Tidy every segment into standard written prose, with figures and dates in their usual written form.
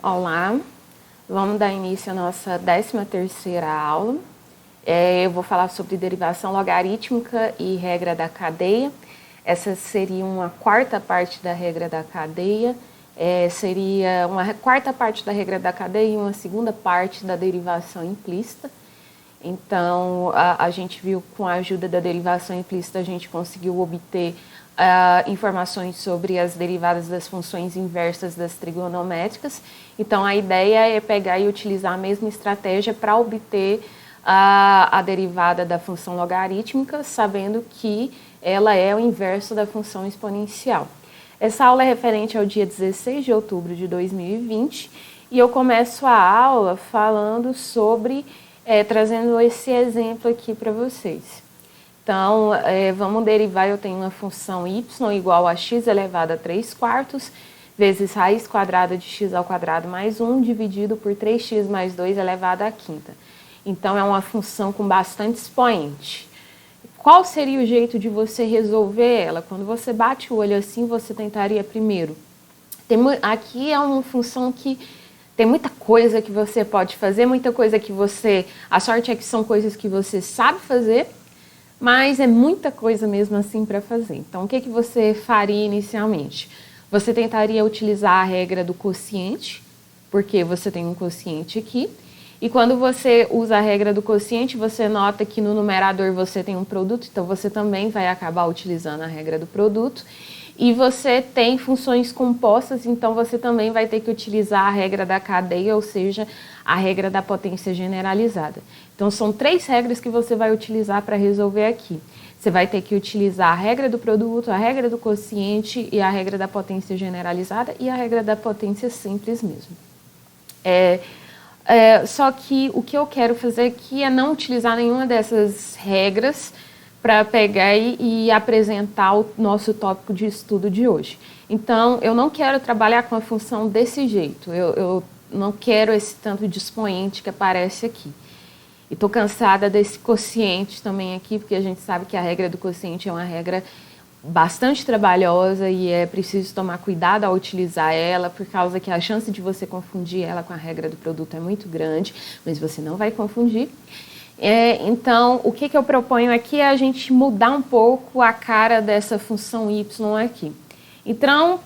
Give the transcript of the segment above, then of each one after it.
Olá, vamos dar início à nossa 13ª aula. Eu vou falar sobre derivação logarítmica e regra da cadeia. Essa seria uma quarta parte da regra da cadeia, seria uma quarta parte da regra da cadeia e uma segunda parte da derivação implícita. Então, a gente viu com a ajuda da derivação implícita, a gente conseguiu obter informações sobre as derivadas das funções inversas das trigonométricas. Então, a ideia é pegar e utilizar a mesma estratégia para obter a derivada da função logarítmica, sabendo que ela é o inverso da função exponencial. Essa aula é referente ao dia 16 de outubro de 2020 e eu começo a aula falando sobre, trazendo esse exemplo aqui para vocês. Então, vamos derivar, eu tenho uma função y igual a x elevado a 3/4 vezes raiz quadrada de x ao quadrado mais 1 dividido por 3x mais 2 elevado à quinta. Então, é uma função com bastante expoente. Qual seria o jeito de você resolver ela? Quando você bate o olho assim, você tentaria primeiro. Aqui é uma função que tem muita coisa que você pode fazer, muita coisa que você... A sorte é que são coisas que você sabe fazer, mas é muita coisa mesmo assim para fazer. Então, o que você faria inicialmente? Você tentaria utilizar a regra do quociente, porque você tem um quociente aqui, e quando você usa a regra do quociente, você nota que no numerador você tem um produto, então você também vai acabar utilizando a regra do produto. E você tem funções compostas, então você também vai ter que utilizar a regra da cadeia, ou seja, a regra da potência generalizada. Então, são 3 regras que você vai utilizar para resolver aqui. Você vai ter que utilizar a regra do produto, a regra do quociente e a regra da potência generalizada e a regra da potência simples mesmo. Só que o que eu quero fazer aqui é não utilizar nenhuma dessas regras para pegar e apresentar o nosso tópico de estudo de hoje. Então, eu não quero trabalhar com a função desse jeito, eu não quero esse tanto de expoente que aparece aqui. E estou cansada desse quociente também aqui, porque a gente sabe que a regra do quociente é uma regra bastante trabalhosa e é preciso tomar cuidado ao utilizar ela, por causa que a chance de você confundir ela com a regra do produto é muito grande, mas você não vai confundir. Então, o que eu proponho aqui é a gente mudar um pouco a cara dessa função y aqui. Então,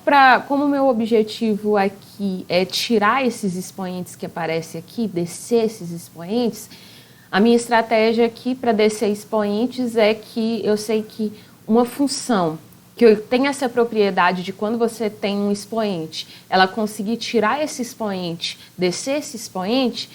como o meu objetivo aqui é tirar esses expoentes que aparecem aqui, descer esses expoentes, a minha estratégia aqui para descer expoentes é que eu sei que uma função que tem essa propriedade de quando você tem um expoente, ela conseguir tirar esse expoente, descer esse expoente,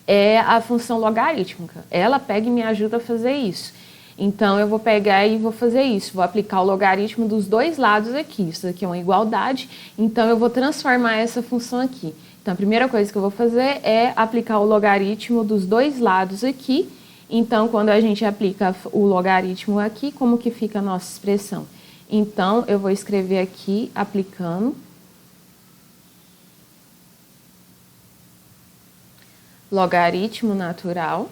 é a função logarítmica. Ela pega e me ajuda a fazer isso. Então, eu vou pegar e vou fazer isso. Vou aplicar o logaritmo dos dois lados aqui. Isso aqui é uma igualdade. Então, eu vou transformar essa função aqui. Então, a primeira coisa que eu vou fazer é aplicar o logaritmo dos dois lados aqui. Então, quando a gente aplica o logaritmo aqui, como que fica a nossa expressão? Então, eu vou escrever aqui, aplicando logaritmo natural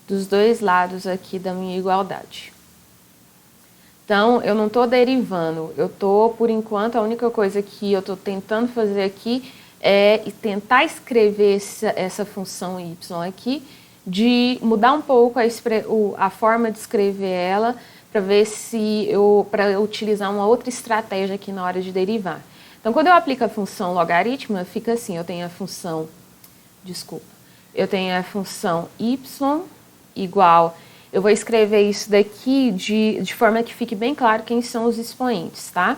dos dois lados aqui da minha igualdade. Então, eu não estou derivando, eu estou, por enquanto, a única coisa que eu estou tentando fazer aqui é tentar escrever essa função y aqui, de mudar um pouco a forma de escrever ela, para ver se para eu utilizar uma outra estratégia aqui na hora de derivar. Então, quando eu aplico a função logarítmica, fica assim, eu tenho a função y igual, eu vou escrever isso daqui de forma que fique bem claro quem são os expoentes, tá?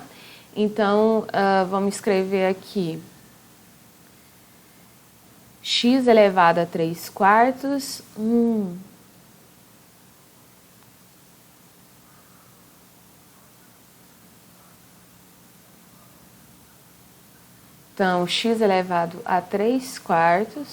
Então, vamos escrever aqui x elevado a 3/4, Então, x elevado a 3/4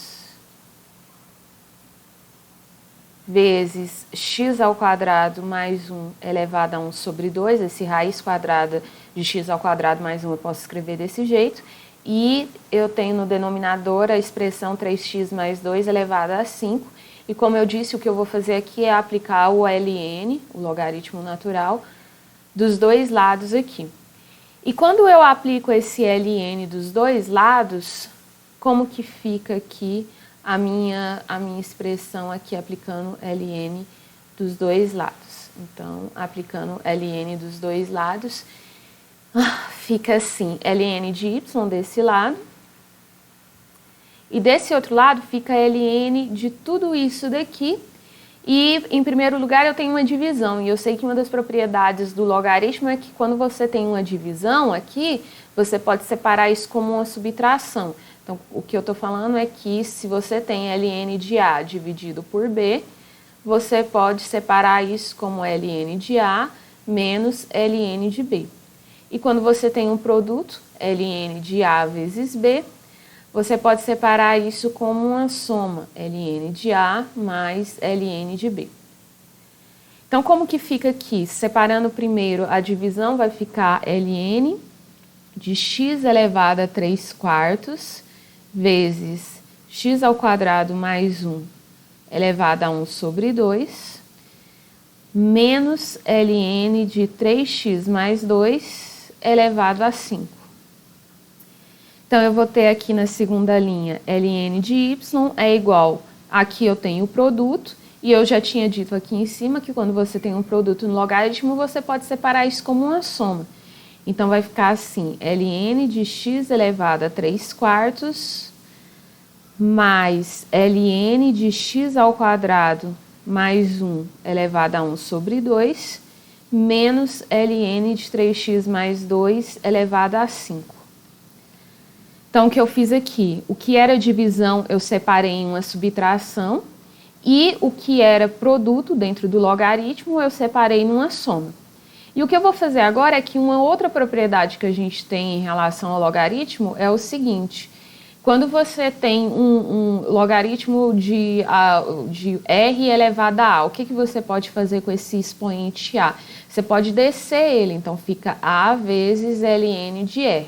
vezes x ao quadrado mais 1 elevado a 1 sobre 2, esse raiz quadrada de x ao quadrado mais 1 eu posso escrever desse jeito, e eu tenho no denominador a expressão 3x mais 2 elevado a 5, E como eu disse, o que eu vou fazer aqui é aplicar o ln, o logaritmo natural, dos dois lados aqui. E quando eu aplico esse ln dos dois lados, como que fica aqui a minha expressão aqui aplicando ln dos dois lados? Então, aplicando ln dos dois lados, fica assim, ln de y desse lado, e desse outro lado fica ln de tudo isso daqui. E, em primeiro lugar, eu tenho uma divisão, e eu sei que uma das propriedades do logaritmo é que quando você tem uma divisão aqui, você pode separar isso como uma subtração. Então, o que eu estou falando é que se você tem ln de A dividido por B, você pode separar isso como ln de A menos ln de B. E quando você tem um produto, ln de A vezes B, você pode separar isso como uma soma, ln de A mais ln de B. Então, como que fica aqui? Separando primeiro a divisão, vai ficar ln de x elevado a 3/4 vezes x ao quadrado mais 1 elevado a 1 sobre 2, menos ln de 3x mais 2 elevado a 5. Então, eu vou ter aqui na segunda linha, ln de y é igual, aqui eu tenho o produto, e eu já tinha dito aqui em cima que quando você tem um produto no logaritmo, você pode separar isso como uma soma. Então, vai ficar assim, ln de x elevado a 3/4 mais ln de x ao quadrado mais 1 elevado a 1 sobre 2, menos ln de 3x mais 2 elevado a 5. Então, o que eu fiz aqui? O que era divisão, eu separei em uma subtração, e o que era produto dentro do logaritmo, eu separei numa soma. E o que eu vou fazer agora é que uma outra propriedade que a gente tem em relação ao logaritmo é o seguinte: quando você tem um logaritmo de r elevado a a, o que você pode fazer com esse expoente a? Você pode descer ele, então fica a vezes ln de r.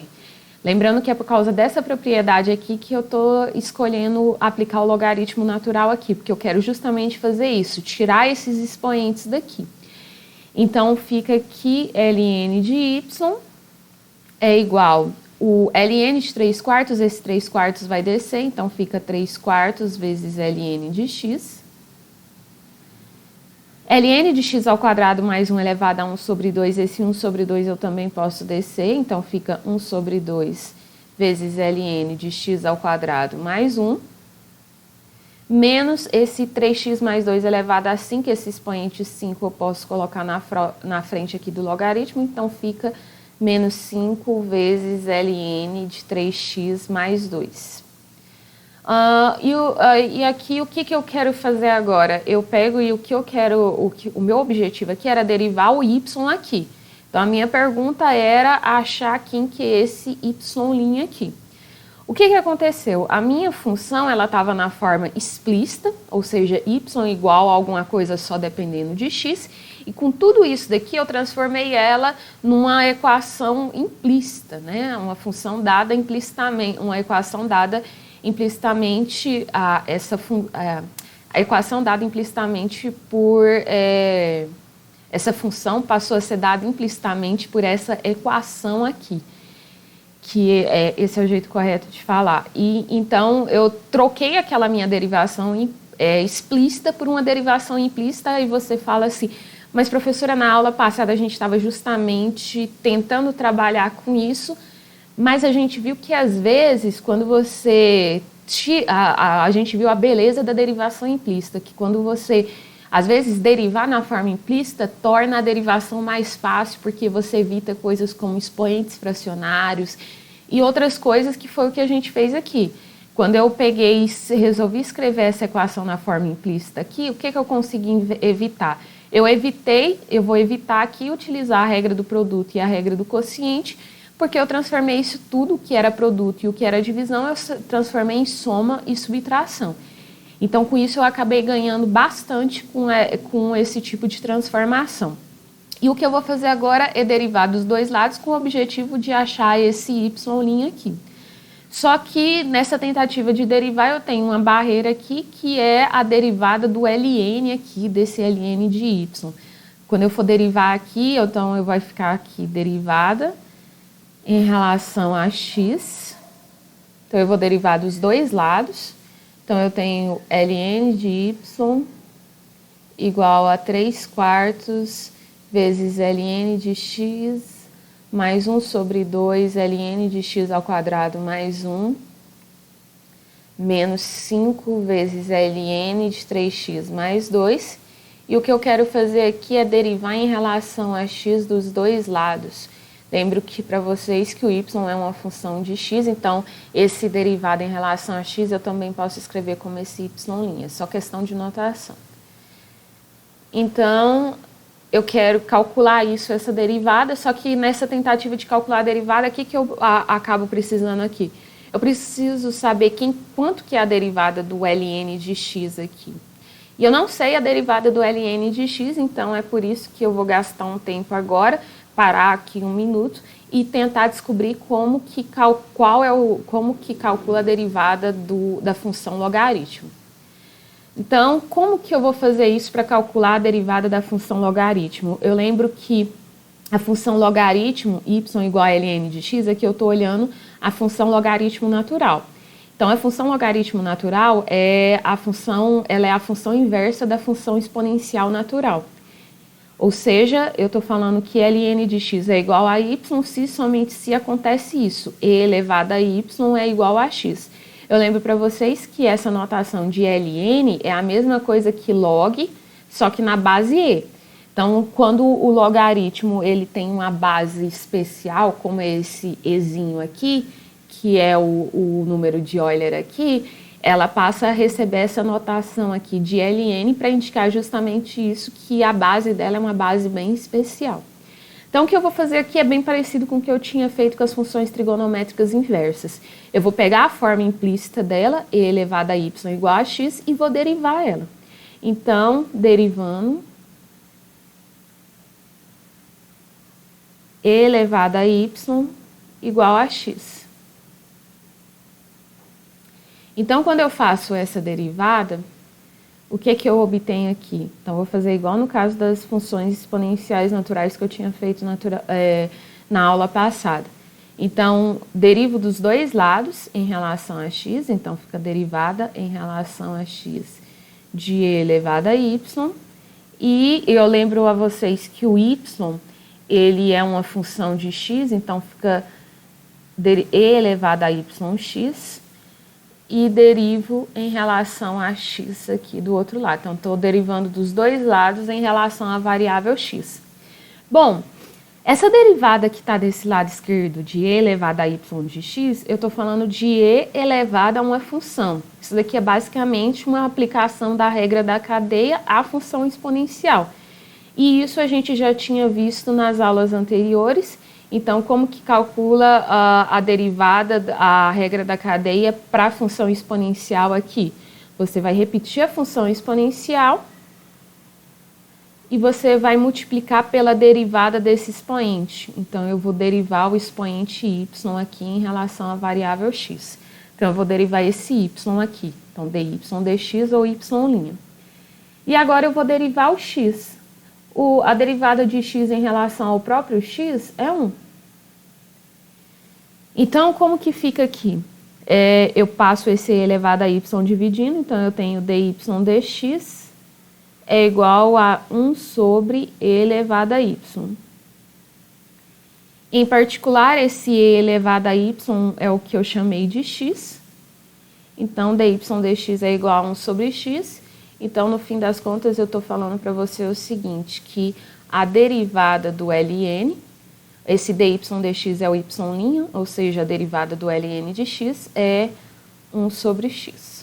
Lembrando que é por causa dessa propriedade aqui que eu estou escolhendo aplicar o logaritmo natural aqui, porque eu quero justamente fazer isso, tirar esses expoentes daqui. Então, fica aqui ln de y é igual o ln de 3/4, esse 3/4 vai descer, então fica 3/4 vezes ln de x. ln de x ao quadrado mais 1 elevado a 1 sobre 2, esse 1 sobre 2 eu também posso descer, então fica 1 sobre 2 vezes ln de x ao quadrado mais 1, menos esse 3x mais 2 elevado a 5, esse expoente 5 eu posso colocar na frente aqui do logaritmo, então fica menos 5 vezes ln de 3x mais 2. E aqui, o que eu quero fazer agora? Eu pego e o meu objetivo aqui era derivar o y aqui. Então, a minha pergunta era achar quem que é esse y' aqui. O que aconteceu? A minha função, ela estava na forma explícita, ou seja, y igual a alguma coisa só dependendo de x, e com tudo isso daqui eu transformei ela numa equação implícita, né? Uma função dada implicitamente, uma equação dada implicitamente, a equação dada implicitamente por essa função passou a ser dada implicitamente por essa equação aqui, que esse é o jeito correto de falar. E então eu troquei aquela minha derivação explícita por uma derivação implícita, e você fala assim: mas professora, na aula passada a gente estava justamente tentando trabalhar com isso, mas a gente viu que às vezes quando você a gente viu a beleza da derivação implícita, que quando você às vezes derivar na forma implícita torna a derivação mais fácil, porque você evita coisas como expoentes fracionários e outras coisas, que foi o que a gente fez aqui. Quando eu peguei e resolvi escrever essa equação na forma implícita aqui, o que eu consegui evitar? Eu vou evitar aqui utilizar a regra do produto e a regra do quociente, porque eu transformei isso tudo, o que era produto e o que era divisão, eu transformei em soma e subtração. Então, com isso, eu acabei ganhando bastante com esse tipo de transformação. E o que eu vou fazer agora é derivar dos dois lados com o objetivo de achar esse y' aqui. Só que nessa tentativa de derivar eu tenho uma barreira aqui que é a derivada do ln aqui, desse ln de y. Quando eu for derivar aqui, então eu vai ficar aqui derivada em relação a x. Então eu vou derivar dos dois lados. Então eu tenho ln de y igual a 3/4 vezes ln de x mais 1 sobre 2 ln de x ao quadrado mais 1, menos 5 vezes ln de 3x mais 2. E o que eu quero fazer aqui é derivar em relação a x dos dois lados. Lembro que para vocês que o y é uma função de x, então esse derivado em relação a x eu também posso escrever como esse y', é só questão de notação. Então, eu quero calcular essa derivada, só que nessa tentativa de calcular a derivada, o que eu acabo precisando aqui? Eu preciso saber quanto que é a derivada do ln de x aqui. E eu não sei a derivada do ln de x, então é por isso que eu vou gastar um tempo agora, parar aqui 1 minuto e tentar descobrir como que calcula a derivada da função logaritmo. Então, como que eu vou fazer isso para calcular a derivada da função logaritmo? Eu lembro que a função logaritmo, y igual a ln de x, aqui eu estou olhando a função logaritmo natural. Então, a função logaritmo natural ela é a função inversa da função exponencial natural. Ou seja, eu estou falando que ln de x é igual a y somente se acontece isso. E elevado a y é igual a x. Eu lembro para vocês que essa notação de ln é a mesma coisa que log, só que na base e. Então, quando o logaritmo ele tem uma base especial, como esse ezinho aqui, que é o número de Euler aqui, ela passa a receber essa notação aqui de ln para indicar justamente isso, que a base dela é uma base bem especial. Então, o que eu vou fazer aqui é bem parecido com o que eu tinha feito com as funções trigonométricas inversas. Eu vou pegar a forma implícita dela, e elevado a y igual a x, e vou derivar ela. Então, derivando e elevado a y igual a x. Então, quando eu faço essa derivada, o que eu obtenho aqui? Então, vou fazer igual no caso das funções exponenciais naturais que eu tinha feito na aula passada. Então, derivo dos dois lados em relação a x, então fica derivada em relação a x de e elevado a y. E eu lembro a vocês que o y, ele é uma função de x, então fica e elevado a yx. E derivo em relação a x aqui do outro lado. Então, estou derivando dos dois lados em relação à variável x. Bom, essa derivada que está desse lado esquerdo de e elevado a y de x, eu estou falando de e elevado a uma função. Isso daqui é basicamente uma aplicação da regra da cadeia à função exponencial. E isso a gente já tinha visto nas aulas anteriores. Então, como que calcula a derivada, a regra da cadeia para a função exponencial aqui? Você vai repetir a função exponencial e você vai multiplicar pela derivada desse expoente. Então, eu vou derivar o expoente y aqui em relação à variável x. Então, eu vou derivar esse y aqui. Então, dy dx ou y'. E agora eu vou derivar o x. A derivada de x em relação ao próprio x é 1. Então, como que fica aqui? Eu passo esse elevado a y dividindo, então eu tenho dy dx é igual a 1 sobre e elevado a y. Em particular, esse e elevado a y é o que eu chamei de x. Então, dy dx é igual a 1 sobre x. Então, no fim das contas, eu estou falando para você o seguinte, que a derivada do ln, esse dy dx é o y', ou seja, a derivada do ln de x é 1 sobre x.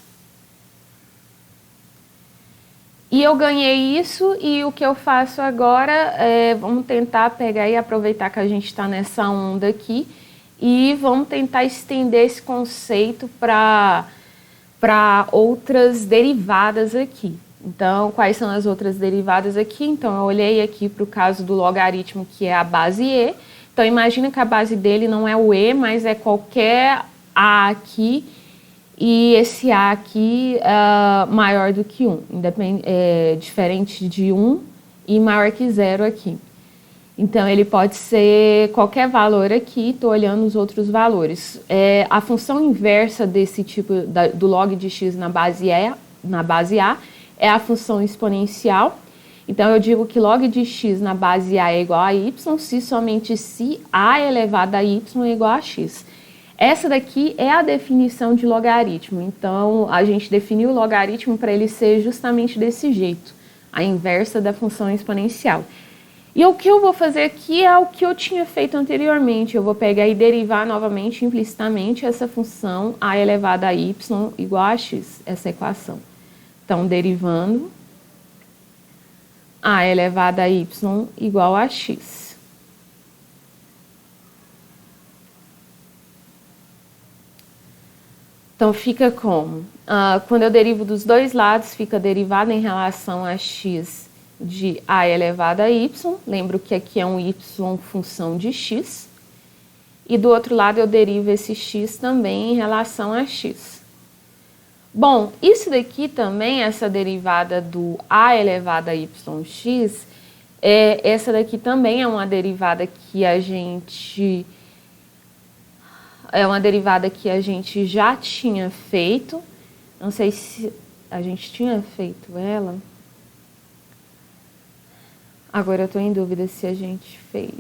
E eu ganhei isso, e o que eu faço agora vamos tentar pegar e aproveitar que a gente está nessa onda aqui, e vamos tentar estender esse conceito para outras derivadas aqui. Então, quais são as outras derivadas aqui? Então, eu olhei aqui para o caso do logaritmo, que é a base e. Então, imagina que a base dele não é o e, mas é qualquer A aqui e esse A aqui maior do que 1, diferente de 1 e maior que 0 aqui. Então, ele pode ser qualquer valor aqui, estou olhando os outros valores. A função inversa desse tipo, do log de x na base A, é a função exponencial. Então, eu digo que log de x na base A é igual a y, somente se A elevado a y é igual a x. Essa daqui é a definição de logaritmo. Então, a gente definiu o logaritmo para ele ser justamente desse jeito, a inversa da função exponencial. E o que eu vou fazer aqui é o que eu tinha feito anteriormente. Eu vou pegar e derivar novamente, implicitamente, essa função a elevado a y igual a x, essa equação. Então, derivando a elevado a y igual a x. Então, fica como? Quando eu derivo dos dois lados, fica derivada em relação a x de a elevado a y, lembro que aqui é um y função de x, e do outro lado eu derivo esse x também em relação a x. Bom, isso daqui também, essa derivada do a elevado a yx, essa daqui também é uma derivada que a gente já tinha feito, não sei se a gente tinha feito ela. Agora eu estou em dúvida se a gente fez.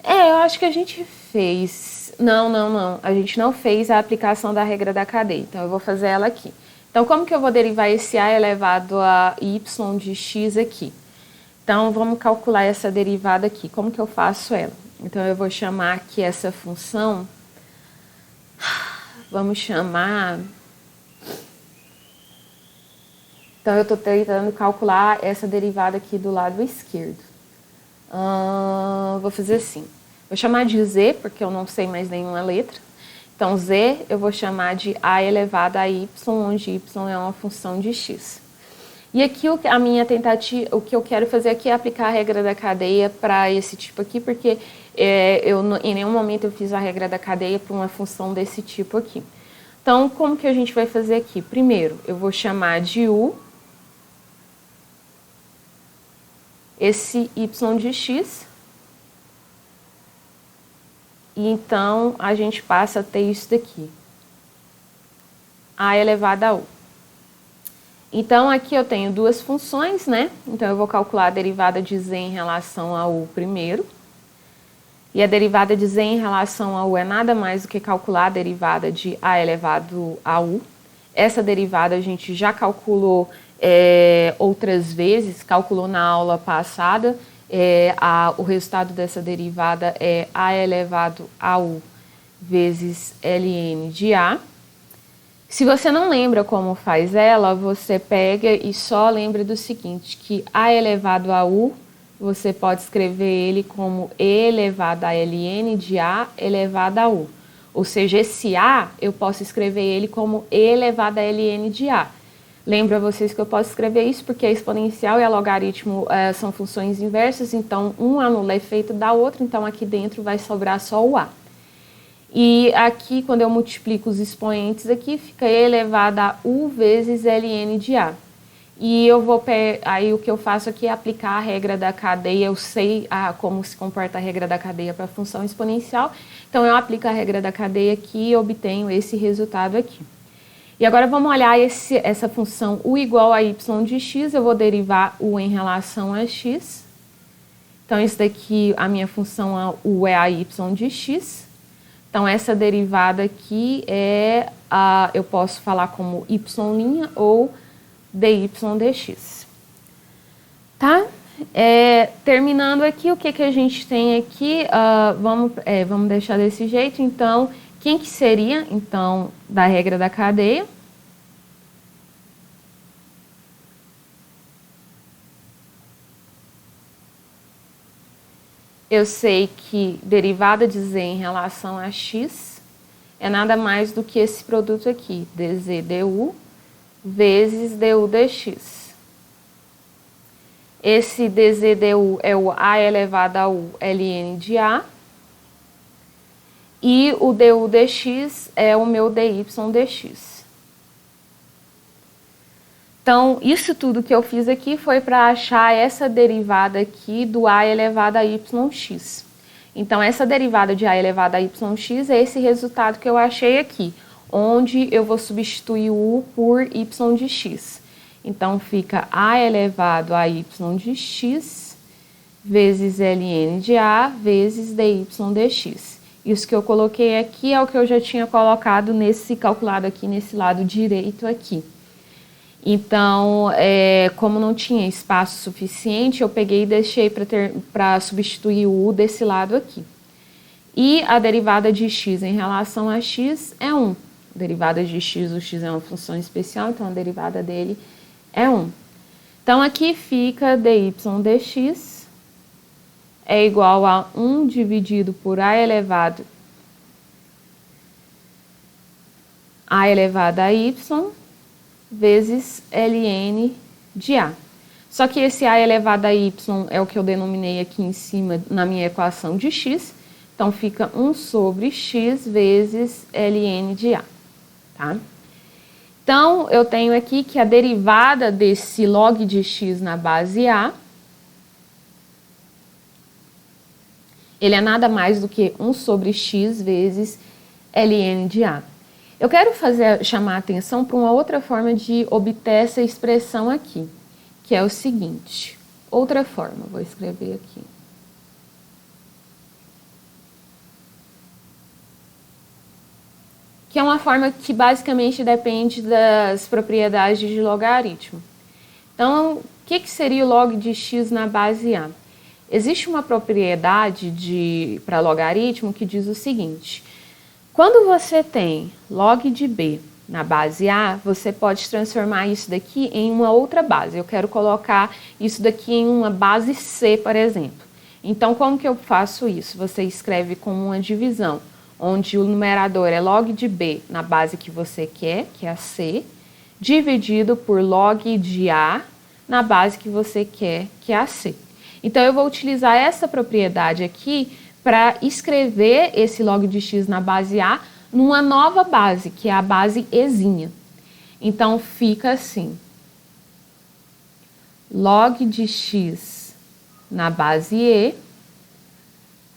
Eu acho que a gente fez. Não. A gente não fez a aplicação da regra da cadeia. Então, eu vou fazer ela aqui. Então, como que eu vou derivar esse a elevado a y de x aqui? Então, vamos calcular essa derivada aqui. Como que eu faço ela? Então, eu vou chamar aqui essa função. Vamos chamar... Então, eu estou tentando calcular essa derivada aqui do lado esquerdo. Vou fazer assim. Vou chamar de z, porque eu não sei mais nenhuma letra. Então, z eu vou chamar de a elevado a y, onde y é uma função de x. E aqui a minha tentativa, o que eu quero fazer aqui é aplicar a regra da cadeia para esse tipo aqui, porque em nenhum momento eu fiz a regra da cadeia para uma função desse tipo aqui. Então, como que a gente vai fazer aqui? Primeiro, eu vou chamar de u esse y de x, e então a gente passa a ter isso daqui, a elevado a u. Então, aqui eu tenho duas funções, né? Então, eu vou calcular a derivada de z em relação a u primeiro, e a derivada de z em relação a u é nada mais do que calcular a derivada de a elevado a u. Essa derivada a gente já calculou outras vezes, calculou na aula passada, o resultado dessa derivada é a elevado a u vezes ln de a. Se você não lembra como faz ela, você pega e só lembra do seguinte, que a elevado a u, você pode escrever ele como e elevado a ln de a elevado a u. Ou seja, esse a eu posso escrever ele como e elevado a ln de a. Lembro a vocês que eu posso escrever isso porque a exponencial e a logaritmo são funções inversas, então um anula efeito da outra, então aqui dentro vai sobrar só o a. E aqui, quando eu multiplico os expoentes aqui, fica e elevado a u vezes ln de a. E aí o que eu faço aqui é aplicar a regra da cadeia, eu sei como se comporta a regra da cadeia para a função exponencial, então eu aplico a regra da cadeia aqui e obtenho esse resultado aqui. E agora vamos olhar essa função u igual a y de x, eu vou derivar u em relação a x. Então, isso daqui, a minha função u é a y de x. Então, essa derivada aqui eu posso falar como y' ou dy dx. Tá? Terminando aqui, o que a gente tem aqui? Vamos deixar desse jeito, então... Quem que seria, então, da regra da cadeia? Eu sei que derivada de z em relação a x é nada mais do que esse produto aqui, dz du vezes du dx. Esse dZdu é o A elevado ao ln de A. E o du dx é o meu dy dx. Então, isso tudo que eu fiz aqui foi para achar essa derivada aqui do A elevado a yx. Então, essa derivada de A elevado a yx é esse resultado que eu achei aqui, onde eu vou substituir o U por y de x. Então, fica A elevado a y de x vezes ln de A vezes dy dx. Isso que eu coloquei aqui é o que eu já tinha colocado calculado aqui nesse lado direito aqui. Então, como não tinha espaço suficiente, eu peguei e deixei para substituir o U desse lado aqui. E a derivada de x em relação a x é 1. A derivada de x, o x é uma função especial, então a derivada dele é 1. Então, aqui fica dy dx é igual a 1 dividido por a elevado a y vezes ln de A. Só que esse A elevado a y é o que eu denominei aqui em cima na minha equação de x. Então, fica 1 sobre x vezes ln de A. Tá? Então, eu tenho aqui que a derivada desse log de x na base A, ele é nada mais do que 1 sobre x vezes ln de A. Eu quero chamar a atenção para uma outra forma de obter essa expressão aqui, que é o seguinte. Outra forma, vou escrever aqui. Que é uma forma que basicamente depende das propriedades de logaritmo. Então, o que seria o log de x na base A? Existe uma propriedade para logaritmo que diz o seguinte: quando você tem log de b na base A, você pode transformar isso daqui em uma outra base. Eu quero colocar isso daqui em uma base C, por exemplo. Então, como que eu faço isso? Você escreve como uma divisão, onde o numerador é log de b na base que você quer, que é a C, dividido por log de A na base que você quer, que é a C. Então, eu vou utilizar essa propriedade aqui para escrever esse log de x na base A numa nova base, que é a base Ezinha. Então, fica assim. Log de x na base E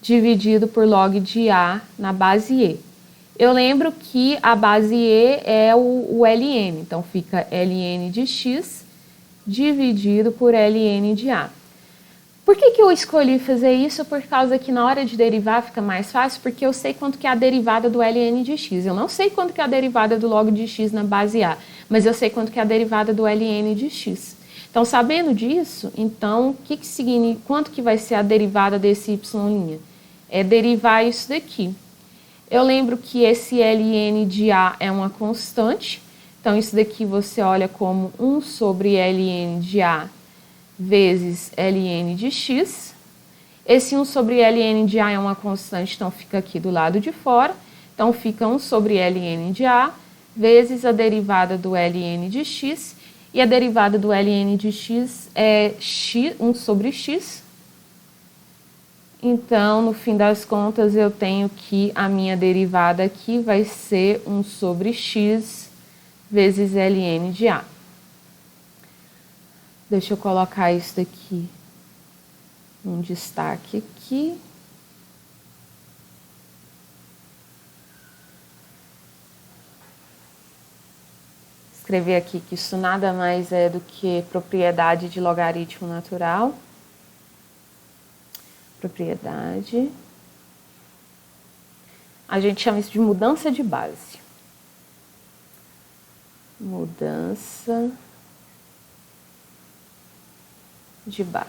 dividido por log de A na base E. Eu lembro que a base E é o ln, então fica ln de x dividido por ln de A. Por que eu escolhi fazer isso? Por causa que na hora de derivar fica mais fácil, porque eu sei quanto que é a derivada do ln de x. Eu não sei quanto que é a derivada do log de x na base A, mas eu sei quanto que é a derivada do ln de x. Então, sabendo disso, então, quanto que vai ser a derivada desse y'? É derivar isso daqui. Eu lembro que esse ln de A é uma constante, então isso daqui você olha como 1 sobre ln de A vezes ln de x. Esse 1 sobre ln de A é uma constante, então fica aqui do lado de fora. Então, fica 1 sobre ln de A vezes a derivada do ln de x. E a derivada do ln de x é 1 sobre x. Então, no fim das contas, eu tenho que a minha derivada aqui vai ser 1 sobre x vezes ln de A. Deixa eu colocar isso daqui, um destaque aqui. Escrever aqui que isso nada mais é do que propriedade de logaritmo natural. Propriedade. A gente chama isso de mudança de base. Mudança de base.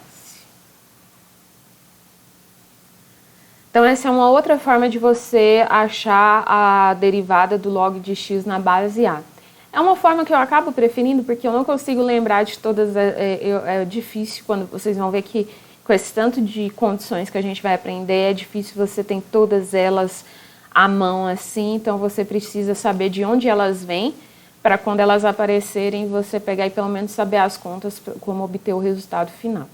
Então, essa é uma outra forma de você achar a derivada do log de x na base A. É uma forma que eu acabo preferindo porque eu não consigo lembrar de todas, é difícil quando vocês vão ver que com esse tanto de condições que a gente vai aprender, é difícil você ter todas elas à mão assim, então você precisa saber de onde elas vêm, para quando elas aparecerem, você pegar e pelo menos saber as contas, como obter o resultado final.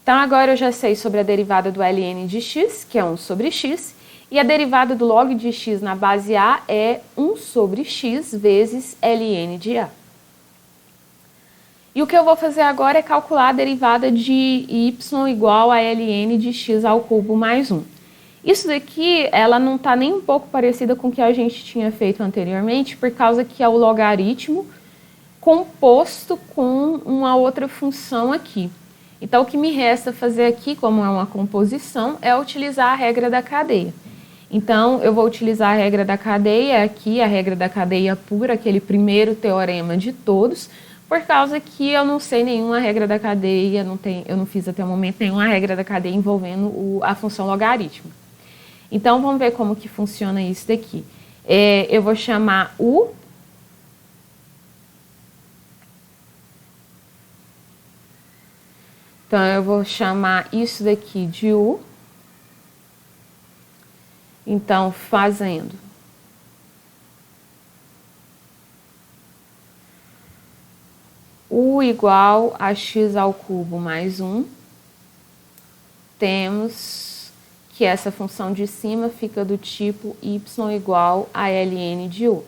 Então, agora eu já sei sobre a derivada do ln de x, que é 1 sobre x, e a derivada do log de x na base A é 1 sobre x vezes ln de A. E o que eu vou fazer agora é calcular a derivada de y igual a ln de x ao cubo mais 1. Isso daqui, ela não está nem um pouco parecida com o que a gente tinha feito anteriormente, por causa que é o logaritmo composto com uma outra função aqui. Então, o que me resta fazer aqui, como é uma composição, é utilizar a regra da cadeia. Então, eu vou utilizar a regra da cadeia aqui, a regra da cadeia pura, aquele primeiro teorema de todos, por causa que eu não sei nenhuma regra da cadeia, eu não fiz até o momento nenhuma regra da cadeia envolvendo a função logarítmica. Então, vamos ver como que funciona isso daqui. Eu vou chamar U. Então, eu vou chamar isso daqui de U. Então, fazendo U igual a x ao cubo mais 1, temos que essa função de cima fica do tipo y igual a ln de U.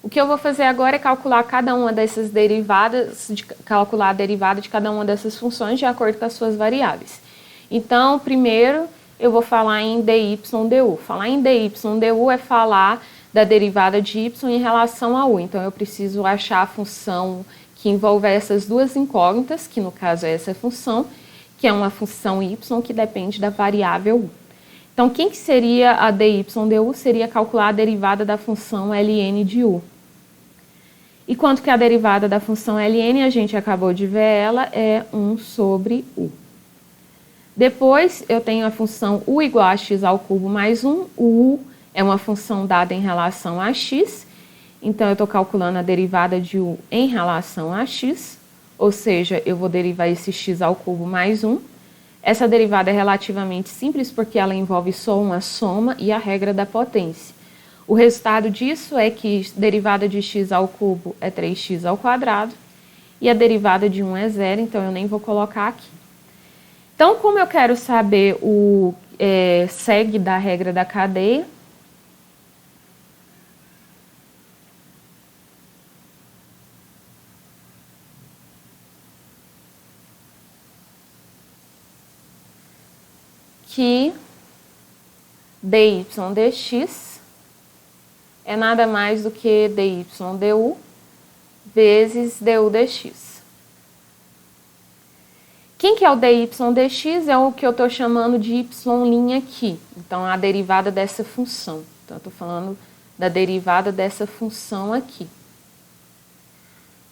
O que eu vou fazer agora é calcular cada uma dessas derivadas, calcular a derivada de cada uma dessas funções de acordo com as suas variáveis. Então, primeiro, eu vou falar em dy du. Falar em dy du é falar da derivada de y em relação a u. Então, eu preciso achar a função que envolve essas duas incógnitas, que no caso é essa função, que é uma função y que depende da variável u. Então, quem que seria a dy du? Seria calcular a derivada da função ln de u. E quanto que é a derivada da função ln, a gente acabou de ver ela, é 1 sobre u. Depois, eu tenho a função u igual a x ao cubo mais 1. O u é uma função dada em relação a x. Então, eu estou calculando a derivada de u em relação a x. Ou seja, eu vou derivar esse x ao cubo mais 1. Essa derivada é relativamente simples porque ela envolve só uma soma e a regra da potência. O resultado disso é que a derivada de x ao cubo é 3x ao quadrado e a derivada de 1 é zero, então eu nem vou colocar aqui. Então, como eu quero saber o seg da regra da cadeia, que dy dx é nada mais do que dy du vezes du dx. Quem que é o dy dx? É o que eu estou chamando de y' aqui. Então, a derivada dessa função. Então, eu estou falando da derivada dessa função aqui.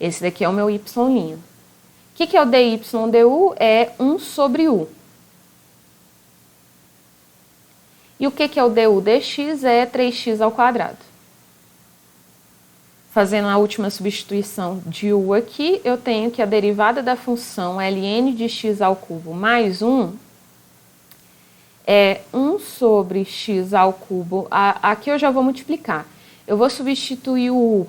Esse daqui é o meu y'. O que é o dy du? É 1 sobre u. E o que é o du dx? É 3x ao quadrado. Fazendo a última substituição de u aqui, eu tenho que a derivada da função ln de x ao cubo mais 1 é 1 sobre x ao cubo. Aqui eu já vou multiplicar. Eu vou substituir o u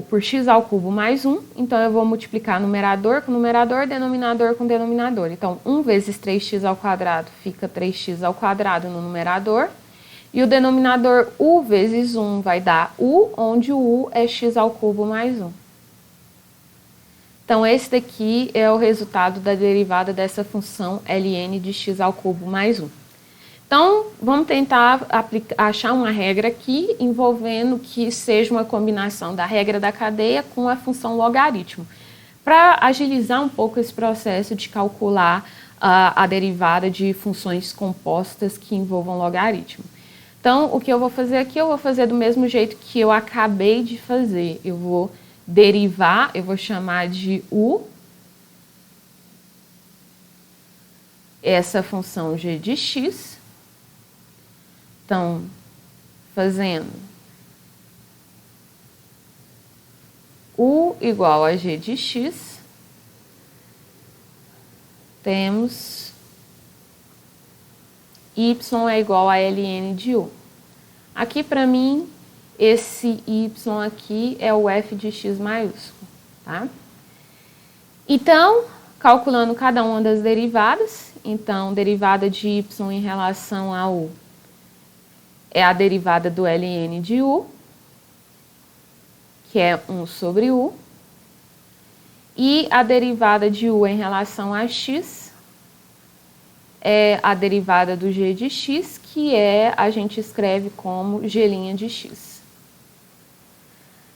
por x ao cubo mais 1, então eu vou multiplicar numerador com numerador, denominador com denominador. Então, 1 vezes 3x ao quadrado fica 3x ao quadrado no numerador, e o denominador u vezes 1 vai dar u, onde o u é x ao cubo mais 1. Então, esse daqui é o resultado da derivada dessa função ln de x ao cubo mais 1. Então, vamos tentar achar uma regra aqui envolvendo que seja uma combinação da regra da cadeia com a função logaritmo, para agilizar um pouco esse processo de calcular a derivada de funções compostas que envolvam logaritmo. Então, o que eu vou fazer aqui, eu vou fazer do mesmo jeito que eu acabei de fazer. Eu vou derivar, eu vou chamar de u, essa função g de x. Então, fazendo u igual a g de x, temos y é igual a ln de u. Aqui, para mim, esse y aqui é o f de x maiúsculo, tá? Então, calculando cada uma das derivadas. Então, derivada de y em relação a u é a derivada do ln de u, que é 1 sobre u. E a derivada de u em relação a x é a derivada do g de x, que a gente escreve como g' de x.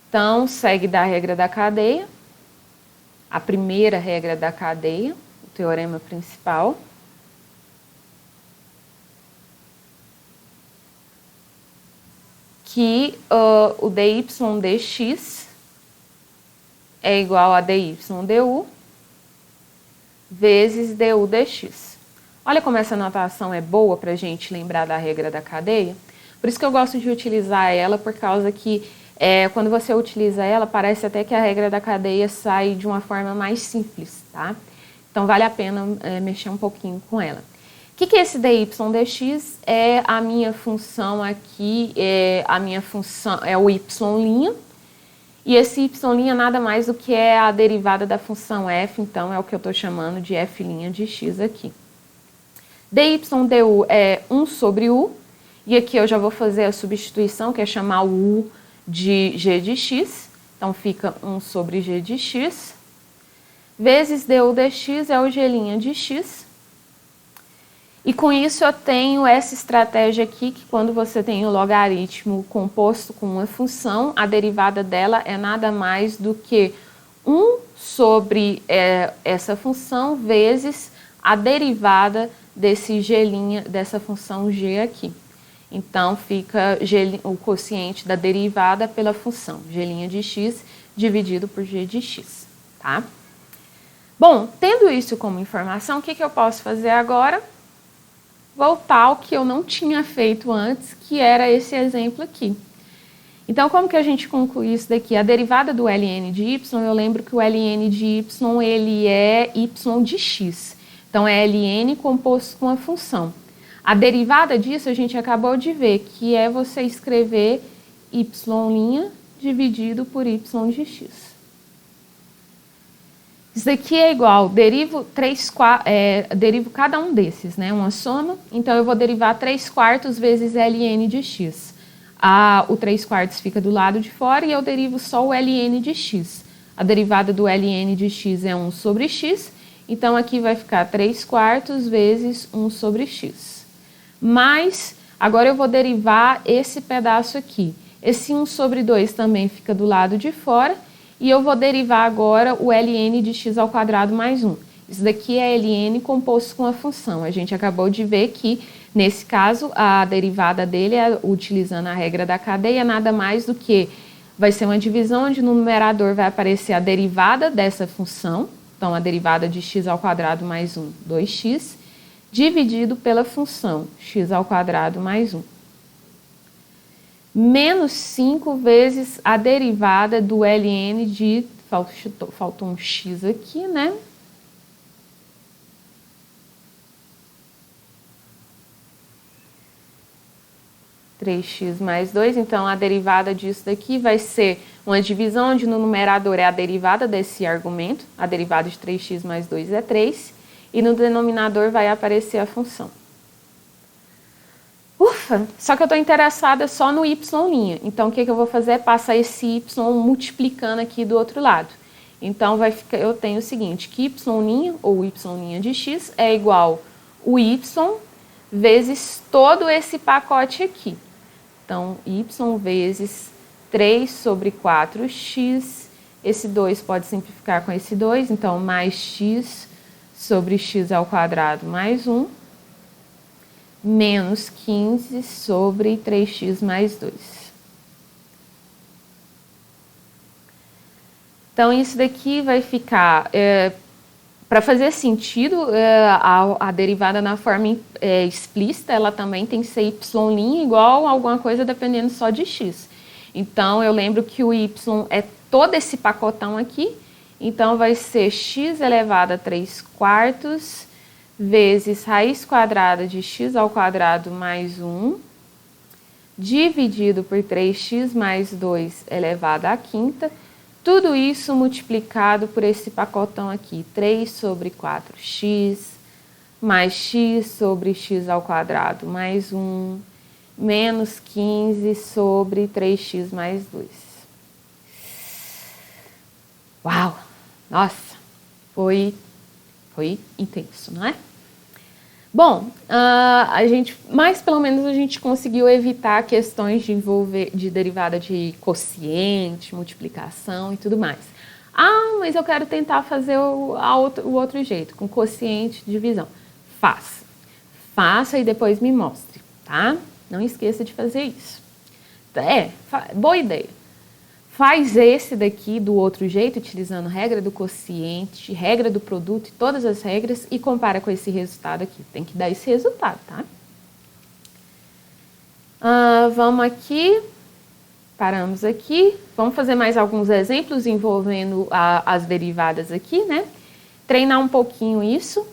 Então, segue da regra da cadeia, a primeira regra da cadeia, o teorema principal. Que o dy dx é igual a dy du vezes du dx. Olha como essa notação é boa para a gente lembrar da regra da cadeia. Por isso que eu gosto de utilizar ela, por causa que quando você utiliza ela, parece até que a regra da cadeia sai de uma forma mais simples, tá? Então vale a pena mexer um pouquinho com ela. O que é esse dy dx? É a minha função aqui, é o y', e esse y' nada mais do que é a derivada da função f, então é o que eu estou chamando de f' de x aqui. dy du é 1 sobre u, e aqui eu já vou fazer a substituição, que é chamar o u de g de x, então fica 1 sobre g de x, vezes du dx é o g' de x. E com isso eu tenho essa estratégia aqui, que quando você tem o logaritmo composto com uma função, a derivada dela é nada mais do que 1 sobre essa função vezes a derivada desse g', dessa função g aqui. Então fica o quociente da derivada pela função g' de x dividido por g de x, tá? Bom, tendo isso como informação, o que eu posso fazer agora? Voltar ao que eu não tinha feito antes, que era esse exemplo aqui. Então, como que a gente conclui isso daqui? A derivada do ln de y, eu lembro que o ln de y, ele é y de x. Então, é ln composto com a função. A derivada disso, a gente acabou de ver, que é você escrever y' dividido por y de x. Isso daqui é igual, derivo cada um desses, né? Uma soma. Então, eu vou derivar 3/4 vezes ln de x. O 3/4 fica do lado de fora e eu derivo só o ln de x. A derivada do ln de x é 1 sobre x. Então, aqui vai ficar 3/4 vezes 1 sobre x. Mas, agora eu vou derivar esse pedaço aqui. Esse 1 sobre 2 também fica do lado de fora. E eu vou derivar agora o ln de x ao quadrado mais 1. Isso daqui é ln composto com a função. A gente acabou de ver que, nesse caso, a derivada dele, utilizando a regra da cadeia, nada mais do que vai ser uma divisão onde no numerador vai aparecer a derivada dessa função. Então, a derivada de x ao quadrado mais 1, 2x, dividido pela função x ao quadrado mais 1. Menos 5 vezes a derivada do ln de... Faltou um x aqui, né? (3x mais 2). Então, a derivada disso daqui vai ser uma divisão onde no numerador é a derivada desse argumento. A derivada de 3x mais 2 é 3. E no denominador vai aparecer a função. Ufa! Só que eu estou interessada só no y'. Então, o que eu vou fazer é passar esse y multiplicando aqui do outro lado. Então, eu tenho o seguinte, que y' ou y' de x é igual o y vezes todo esse pacote aqui. Então, y vezes 3 sobre 4x. Esse 2 pode simplificar com esse 2, então, mais x sobre x ao quadrado mais 1. Menos 15 sobre 3x mais 2. Então, isso daqui vai ficar, para fazer sentido, a derivada na forma explícita, ela também tem que ser y' igual a alguma coisa dependendo só de x. Então, eu lembro que o y é todo esse pacotão aqui, então vai ser x elevado a 3/4 vezes raiz quadrada de x ao quadrado mais 1, dividido por 3x mais 2 elevado à quinta, Tudo isso multiplicado por esse pacotão aqui, 3 sobre 4x, mais x sobre x ao quadrado, mais 1, menos 15 sobre 3x mais 2. Uau! Nossa, foi intenso, não é? Bom, mas pelo menos a gente conseguiu evitar questões de derivada de quociente, multiplicação e tudo mais. Ah, mas eu quero tentar fazer o outro jeito, com quociente, divisão. Faça e depois me mostre, tá? Não esqueça de fazer isso. Boa ideia. Faz esse daqui do outro jeito, utilizando regra do quociente, regra do produto e todas as regras e compara com esse resultado aqui. Tem que dar esse resultado, tá? Vamos aqui, paramos aqui. Vamos fazer mais alguns exemplos envolvendo as derivadas aqui, né? Treinar um pouquinho isso.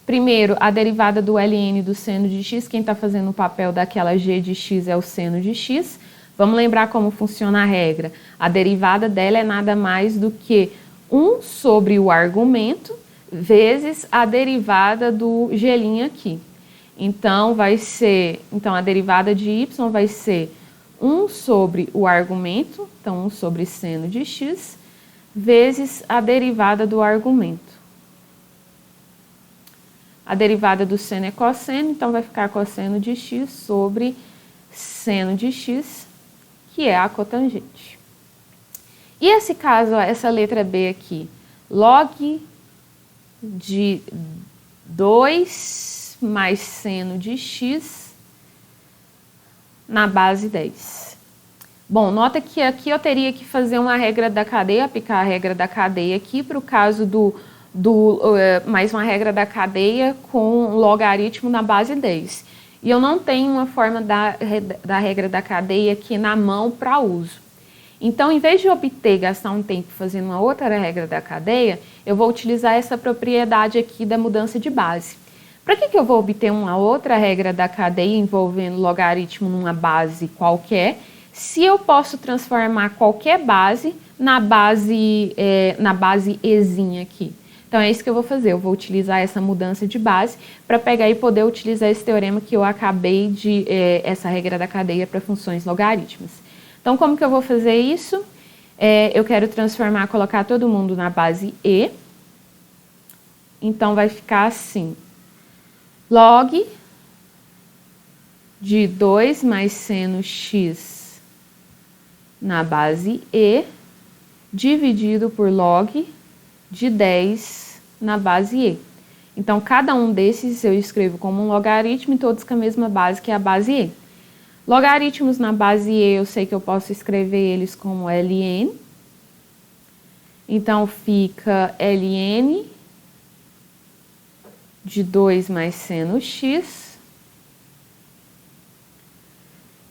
Primeiro, a derivada do ln do seno de x. Quem está fazendo o papel daquela g de x é o seno de x. Vamos lembrar como funciona a regra. A derivada dela é nada mais do que 1 sobre o argumento vezes a derivada do g' aqui. Então, a derivada de y vai ser 1 sobre o argumento, então 1 sobre seno de x, vezes a derivada do argumento. A derivada do seno é cosseno, então vai ficar cosseno de x sobre seno de x, que é a cotangente. E esse caso, ó, essa letra B aqui, log de 2 mais seno de x na base 10. Bom, nota que aqui eu teria que fazer uma regra da cadeia, aplicar a regra da cadeia aqui para o caso mais uma regra da cadeia com logaritmo na base 10. E eu não tenho uma forma da regra da cadeia aqui na mão para uso. Então, em vez de gastar um tempo fazendo uma outra regra da cadeia, eu vou utilizar essa propriedade aqui da mudança de base. Para que eu vou obter uma outra regra da cadeia envolvendo logaritmo numa base qualquer, se eu posso transformar qualquer base na base ezinha aqui? Então, é isso que eu vou fazer. Eu vou utilizar essa mudança de base para pegar e poder utilizar esse teorema que eu acabei essa regra da cadeia para funções logarítmicas. Então, como que eu vou fazer isso? Eu quero colocar todo mundo na base E. Então, vai ficar assim. Log de 2 mais seno x na base E, dividido por log de 10 na base E. Então, cada um desses eu escrevo como um logaritmo e todos com a mesma base, que é a base E. Logaritmos na base E, eu sei que eu posso escrever eles como ln. Então, fica ln de 2 mais seno x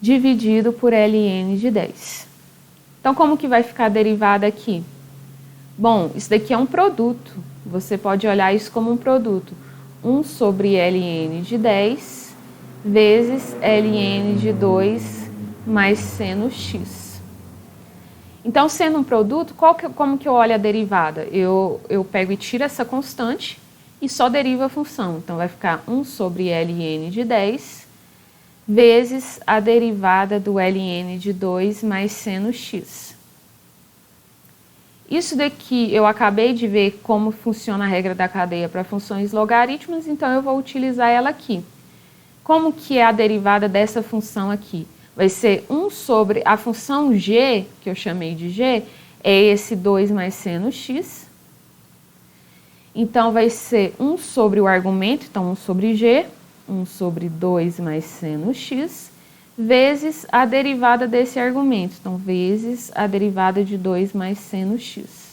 dividido por ln de 10. Então, como que vai ficar a derivada aqui? Bom, isso daqui é um produto. Você pode olhar isso como um produto. 1 sobre ln de 10 vezes ln de 2 mais seno x. Então, sendo um produto, como que eu olho a derivada? Eu pego e tiro essa constante e só derivo a função. Então, vai ficar 1 sobre ln de 10 vezes a derivada do ln de 2 mais seno x. Isso daqui eu acabei de ver como funciona a regra da cadeia para funções logarítmicas, então eu vou utilizar ela aqui. Como que é a derivada dessa função aqui? Vai ser 1 sobre a função g, que eu chamei de g, é esse 2 mais seno x. Então, vai ser 1 sobre o argumento, então 1 sobre g, 1 sobre 2 mais seno x, vezes a derivada desse argumento. Então, vezes a derivada de 2 mais seno x.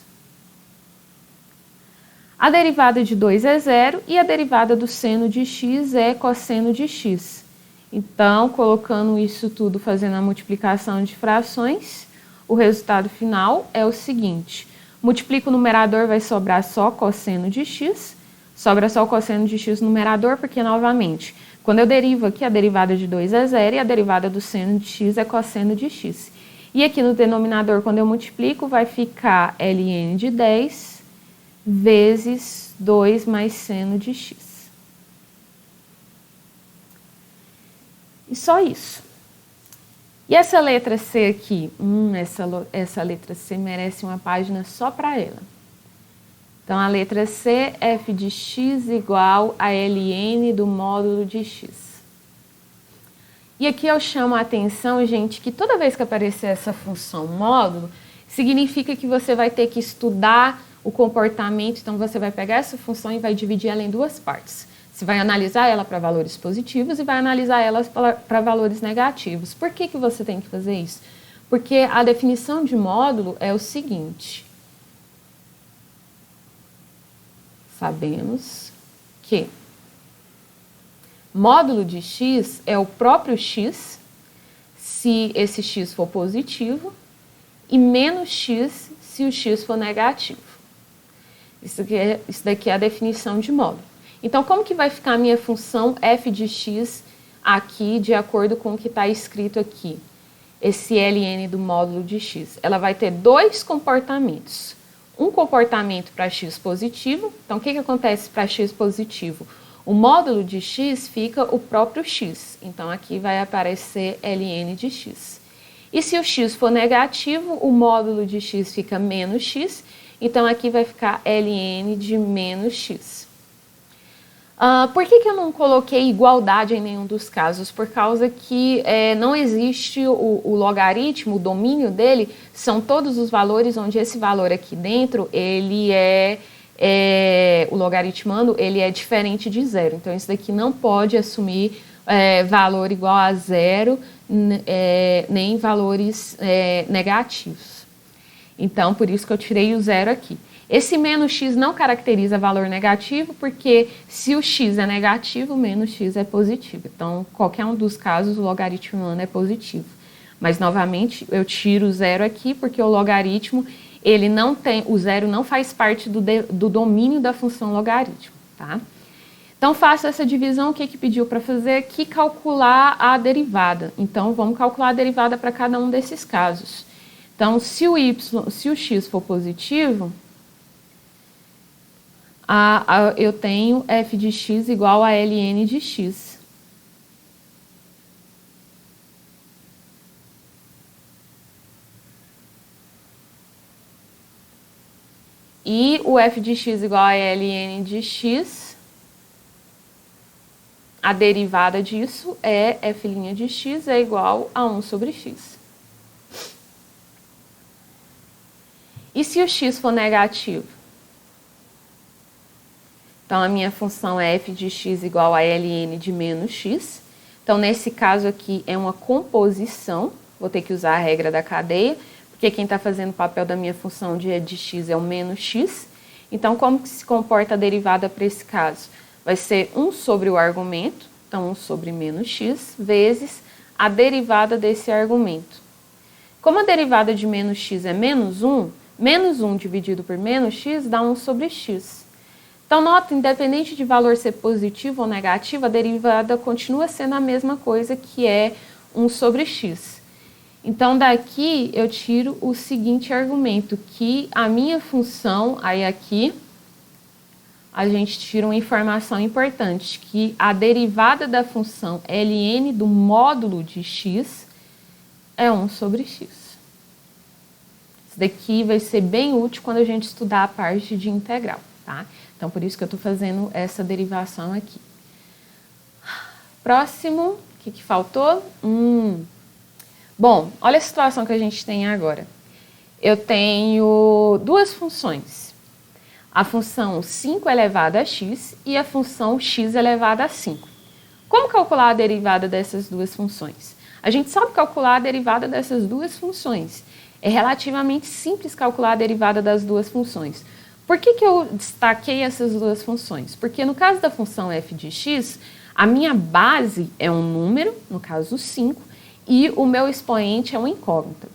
A derivada de 2 é 0 e a derivada do seno de x é cosseno de x. Então, colocando isso tudo, fazendo a multiplicação de frações, o resultado final é o seguinte. Multiplico o numerador, vai sobrar só cosseno de x. Sobra só o cosseno de x no numerador, porque, novamente, quando eu derivo aqui, a derivada de 2 é 0 e a derivada do seno de x é cosseno de x. E aqui no denominador, quando eu multiplico, vai ficar ln de 10 vezes 2 mais seno de x. E só isso. E essa letra C aqui? Essa letra C merece uma página só para ela. Então, a letra C, f de x igual a ln do módulo de x. E aqui eu chamo a atenção, gente, que toda vez que aparecer essa função módulo, significa que você vai ter que estudar o comportamento. Então, você vai pegar essa função e vai dividir ela em duas partes. Você vai analisar ela para valores positivos e vai analisar ela para valores negativos. Por que você tem que fazer isso? Porque a definição de módulo é o seguinte. Sabemos que módulo de x é o próprio x, se esse x for positivo, e menos x se o x for negativo. Isso daqui é a definição de módulo. Então, como que vai ficar a minha função f de x aqui, de acordo com o que está escrito aqui? Esse ln do módulo de x. Ela vai ter dois comportamentos. Um comportamento para x positivo. Então, o que acontece para x positivo? O módulo de x fica o próprio x. Então, aqui vai aparecer ln de x. E se o x for negativo, o módulo de x fica menos x. Então, aqui vai ficar ln de menos x. Por que eu não coloquei igualdade em nenhum dos casos? Por causa que não existe o logaritmo, o domínio dele, são todos os valores onde esse valor aqui dentro, ele o logaritmando, ele é diferente de zero. Então, isso daqui não pode assumir valor igual a zero, nem valores negativos. Então, por isso que eu tirei o zero aqui. Esse menos x não caracteriza valor negativo, porque se o x é negativo, o menos x é positivo. Então, qualquer um dos casos, o logaritmando é positivo. Mas, novamente, eu tiro o zero aqui, porque o logaritmo, ele não tem, o zero não faz parte do domínio da função logaritmo, tá? Então, faço essa divisão, o que pediu para fazer aqui? Calcular a derivada. Então, vamos calcular a derivada para cada um desses casos. Então, se o x for positivo, eu tenho f de x igual a ln de x. E o f de x igual a ln de x, a derivada disso é f' de x é igual a 1 sobre x. E se o x for negativo? Então, a minha função é f de x igual a ln de menos x. Então, nesse caso aqui, é uma composição. Vou ter que usar a regra da cadeia, porque quem está fazendo o papel da minha função de x é o menos x. Então, como que se comporta a derivada para esse caso? Vai ser 1 sobre o argumento, então 1 sobre menos x, vezes a derivada desse argumento. Como a derivada de menos x é menos 1 dividido por menos x dá 1 sobre x. Então, nota, independente de valor ser positivo ou negativo, a derivada continua sendo a mesma coisa, que é 1 sobre x. Então, daqui eu tiro o seguinte argumento, que a minha função, aí aqui, a gente tira uma informação importante, que a derivada da função ln do módulo de x é 1 sobre x. Isso daqui vai ser bem útil quando a gente estudar a parte de integral, tá? Então, por isso que eu estou fazendo essa derivação aqui. Próximo, o que faltou? Bom, olha a situação que a gente tem agora. Eu tenho duas funções. A função 5 elevado a x e a função x elevado a 5. Como calcular a derivada dessas duas funções? A gente sabe calcular a derivada dessas duas funções. É relativamente simples calcular a derivada das duas funções. Por que eu destaquei essas duas funções? Porque no caso da função f de x, a minha base é um número, no caso 5, e o meu expoente é uma incógnita.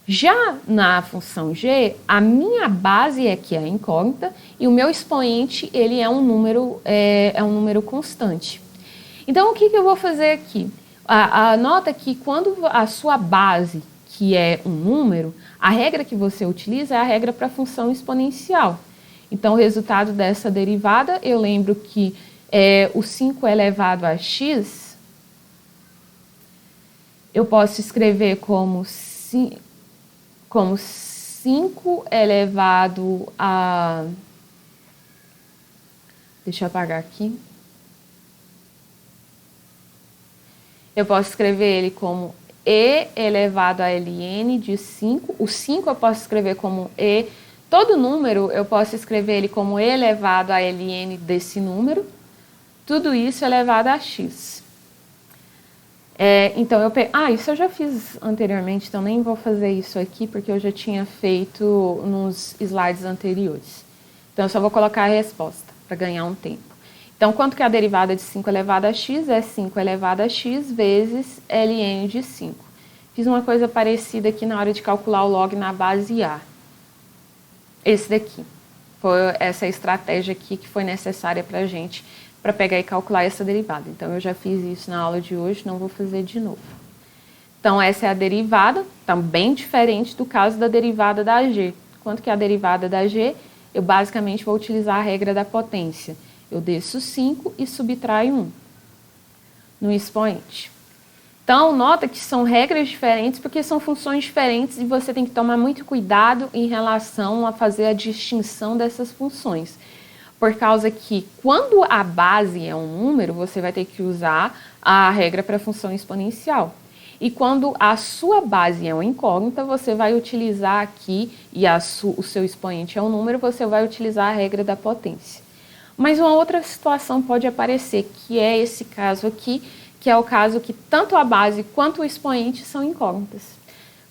Já na função g, a minha base é que é a incógnita e o meu expoente ele é um número constante. Então, o que eu vou fazer aqui? Nota que quando a sua base, que é um número, a regra que você utiliza é a regra para a função exponencial. Então, o resultado dessa derivada, eu lembro que o 5 elevado a x, eu posso escrever como 5 elevado a... Deixa eu apagar aqui. Eu posso escrever ele como e elevado a ln de 5. O 5 eu posso escrever como e. Todo número eu posso escrever ele como e elevado a ln desse número. Tudo isso elevado a x. Então, isso eu já fiz anteriormente, então nem vou fazer isso aqui, porque eu já tinha feito nos slides anteriores. Então, eu só vou colocar a resposta, para ganhar um tempo. Então, quanto que é a derivada de 5 elevado a x? É 5 elevado a x vezes ln de 5. Fiz uma coisa parecida aqui na hora de calcular o log na base A. Esse daqui. Foi essa estratégia aqui que foi necessária para a gente, para pegar e calcular essa derivada. Então, eu já fiz isso na aula de hoje, não vou fazer de novo. Então, essa é a derivada, também diferente do caso da derivada da g. Quanto que é a derivada da g? Eu basicamente vou utilizar a regra da potência. Eu desço 5 e subtraio 1 no expoente. Então, nota que são regras diferentes porque são funções diferentes e você tem que tomar muito cuidado em relação a fazer a distinção dessas funções. Por causa que, quando a base é um número, você vai ter que usar a regra para a função exponencial. E quando a sua base é uma incógnita, você vai utilizar aqui, e o seu expoente é um número, você vai utilizar a regra da potência. Mas uma outra situação pode aparecer, que é esse caso aqui, que é o caso que tanto a base quanto o expoente são incógnitas.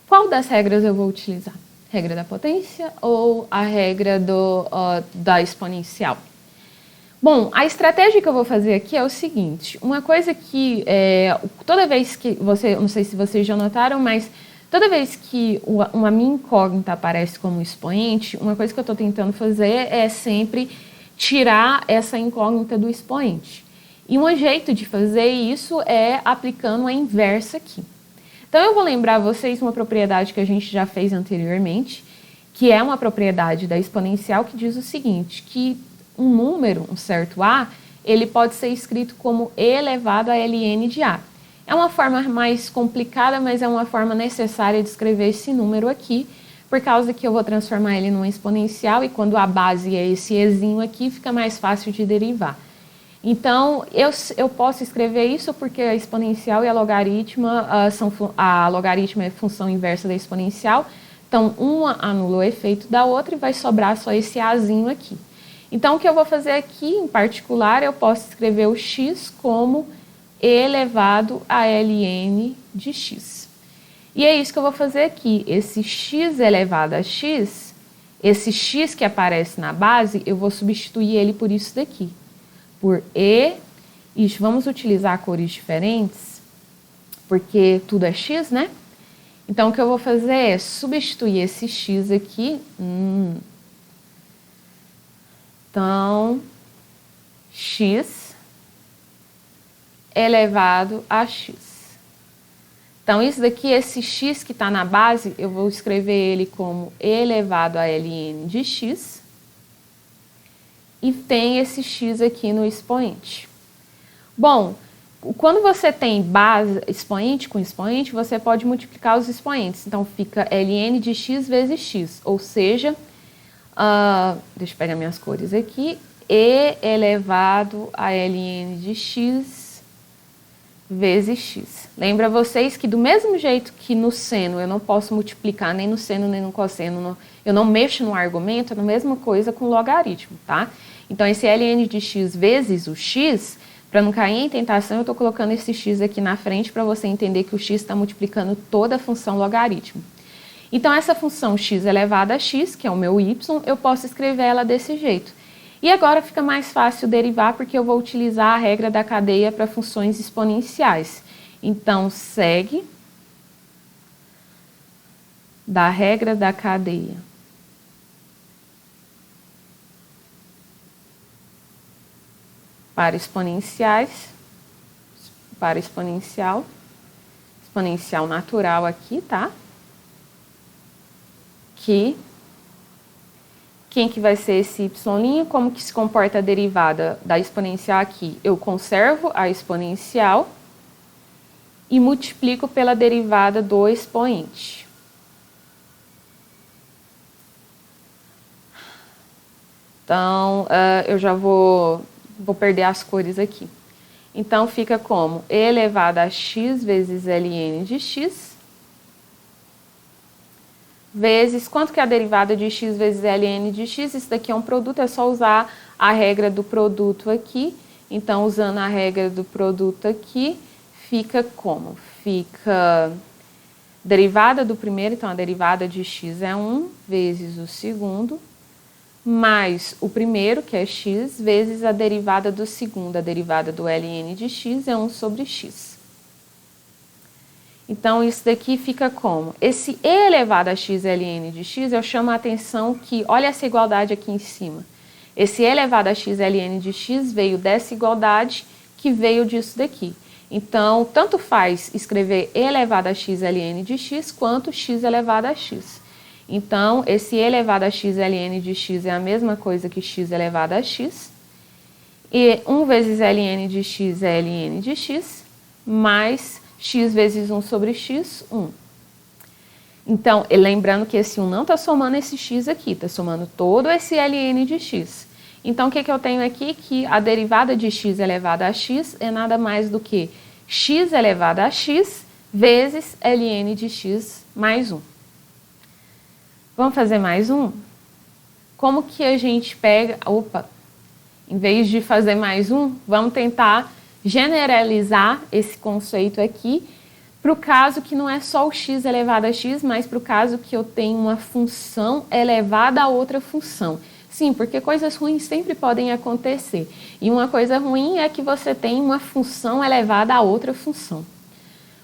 Qual das regras eu vou utilizar? Regra da potência ou a regra da exponencial? Bom, a estratégia que eu vou fazer aqui é o seguinte, uma coisa que toda vez que não sei se vocês já notaram, mas toda vez que uma minha incógnita aparece como expoente, uma coisa que eu estou tentando fazer é sempre tirar essa incógnita do expoente. E um jeito de fazer isso é aplicando a inversa aqui. Então, eu vou lembrar vocês uma propriedade que a gente já fez anteriormente, que é uma propriedade da exponencial que diz o seguinte, que um número, um certo A, ele pode ser escrito como e elevado a ln de A. É uma forma mais complicada, mas é uma forma necessária de escrever esse número aqui, por causa que eu vou transformar ele numa exponencial e quando a base é esse ezinho aqui, fica mais fácil de derivar. Então, eu posso escrever isso porque a exponencial e a logaritma a logaritma é função inversa da exponencial, então uma anula o efeito da outra e vai sobrar só esse azinho aqui. Então, o que eu vou fazer aqui, em particular, eu posso escrever o x como e elevado a ln de x. E é isso que eu vou fazer aqui. Esse x elevado a x, esse x que aparece na base, eu vou substituir ele por isso daqui. Por e, vamos utilizar cores diferentes, porque tudo é x, né? Então, o que eu vou fazer é substituir esse x aqui. Então, x elevado a x. Então, isso daqui, esse x que está na base, eu vou escrever ele como e elevado a ln de x. E tem esse x aqui no expoente. Bom, quando você tem base, expoente com expoente, você pode multiplicar os expoentes. Então, fica ln de x vezes x, ou seja, deixa eu pegar minhas cores aqui, e elevado a ln de x vezes x. Lembra vocês que do mesmo jeito que no seno eu não posso multiplicar nem no seno nem no cosseno, eu não mexo no argumento, é a mesma coisa com logaritmo, tá? Então, esse ln de x vezes o x, para não cair em tentação, eu estou colocando esse x aqui na frente para você entender que o x está multiplicando toda a função logaritmo. Então, essa função x elevado a x, que é o meu y, eu posso escrever ela desse jeito. E agora fica mais fácil derivar porque eu vou utilizar a regra da cadeia para funções exponenciais. Então, segue da regra da cadeia para exponenciais, para exponencial natural aqui, tá? que quem que vai ser esse y'? Como que se comporta a derivada da exponencial aqui? Eu conservo a exponencial e multiplico pela derivada do expoente. Então, eu já vou perder as cores aqui. Então, fica como e elevado a x vezes ln de x, vezes, quanto que é a derivada de x vezes ln de x? Isso daqui é um produto, é só usar a regra do produto aqui. Então, usando a regra do produto aqui, fica como? Fica derivada do primeiro, então a derivada de x é 1, vezes o segundo, mais o primeiro, que é x, vezes a derivada do segundo. A derivada do ln de x é 1 sobre x. Então, isso daqui fica como? Esse e elevado a x ln de x, eu chamo a atenção que, olha essa igualdade aqui em cima. Esse e elevado a x ln de x veio dessa igualdade que veio disso daqui. Então, tanto faz escrever e elevado a x ln de x, quanto x elevado a x. Então, esse e elevado a x ln de x é a mesma coisa que x elevado a x. E 1 vezes ln de x é ln de x, mais x vezes 1 sobre x, 1. Então, lembrando que esse 1 não está somando esse x aqui, está somando todo esse ln de x. Então, o que eu tenho aqui? Que a derivada de x elevado a x é nada mais do que x elevado a x vezes ln de x mais 1. Vamos fazer mais um? Como que a gente pega... Opa! Em vez de fazer mais um, vamos tentar generalizar esse conceito aqui para o caso que não é só o x elevado a x, mas para o caso que eu tenho uma função elevada a outra função. Sim, porque coisas ruins sempre podem acontecer. E uma coisa ruim é que você tem uma função elevada a outra função.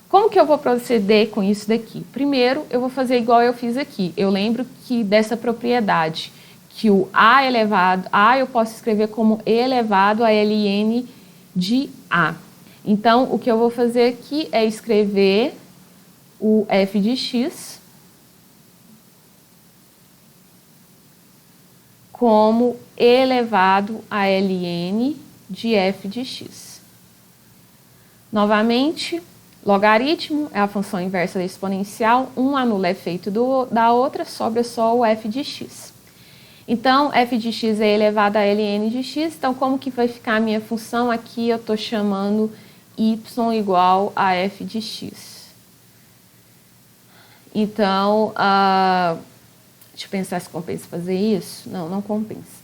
Como que eu vou proceder com isso daqui? Primeiro, eu vou fazer igual eu fiz aqui. Eu lembro que dessa propriedade, que o a elevado, a eu posso escrever como e elevado a ln de a. Então, o que eu vou fazer aqui é escrever o f de x como e elevado a ln de f de x. Novamente, logaritmo é a função inversa da exponencial, um anula efeito da outra, sobra só o f de x. Então, f de x é elevado a ln de x, então como que vai ficar a minha função? Aqui eu estou chamando y igual a f de x. Então, deixa eu pensar se compensa fazer isso. Não, não compensa.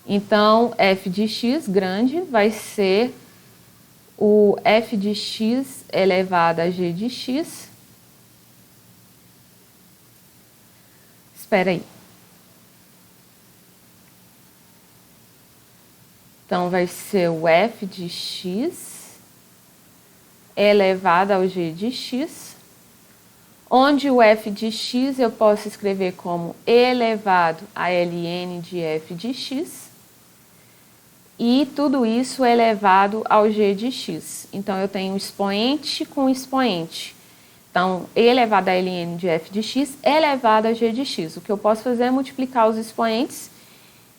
Então, f de x grande vai ser o f de x elevado a g de x. Espera aí. Então, vai ser o f de x elevado ao g de x, onde o f de x eu posso escrever como elevado a ln de f de x, e tudo isso elevado ao g de x. Então, eu tenho expoente com expoente. Então, e elevado a ln de f de x elevado a g de x. O que eu posso fazer é multiplicar os expoentes.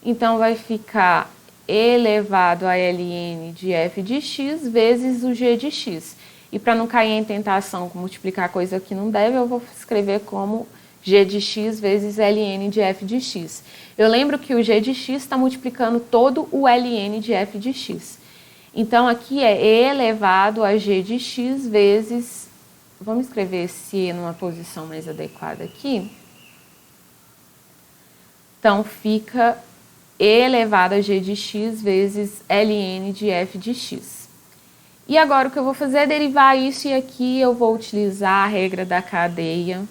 Então, vai ficar elevado a ln de f de x vezes o g de x. E para não cair em tentação com multiplicar coisa que não deve, eu vou escrever como g de x vezes ln de f de x. Eu lembro que o g de x está multiplicando todo o ln de f de x. Então, aqui é e elevado a g de x vezes... Vamos escrever esse e numa posição mais adequada aqui. Então, fica e elevado a g de x vezes ln de f de x. E agora o que eu vou fazer é derivar isso, e aqui eu vou utilizar a regra da cadeia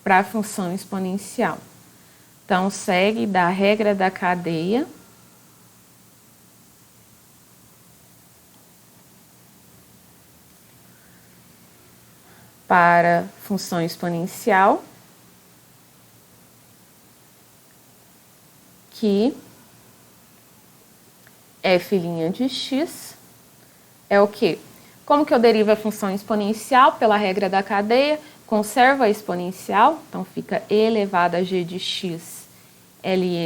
para a função exponencial. Então, segue da regra da cadeia para função exponencial, que f' de x é o quê? Como que eu derivo a função exponencial? Pela regra da cadeia. conservo a exponencial, então fica e elevado a g de x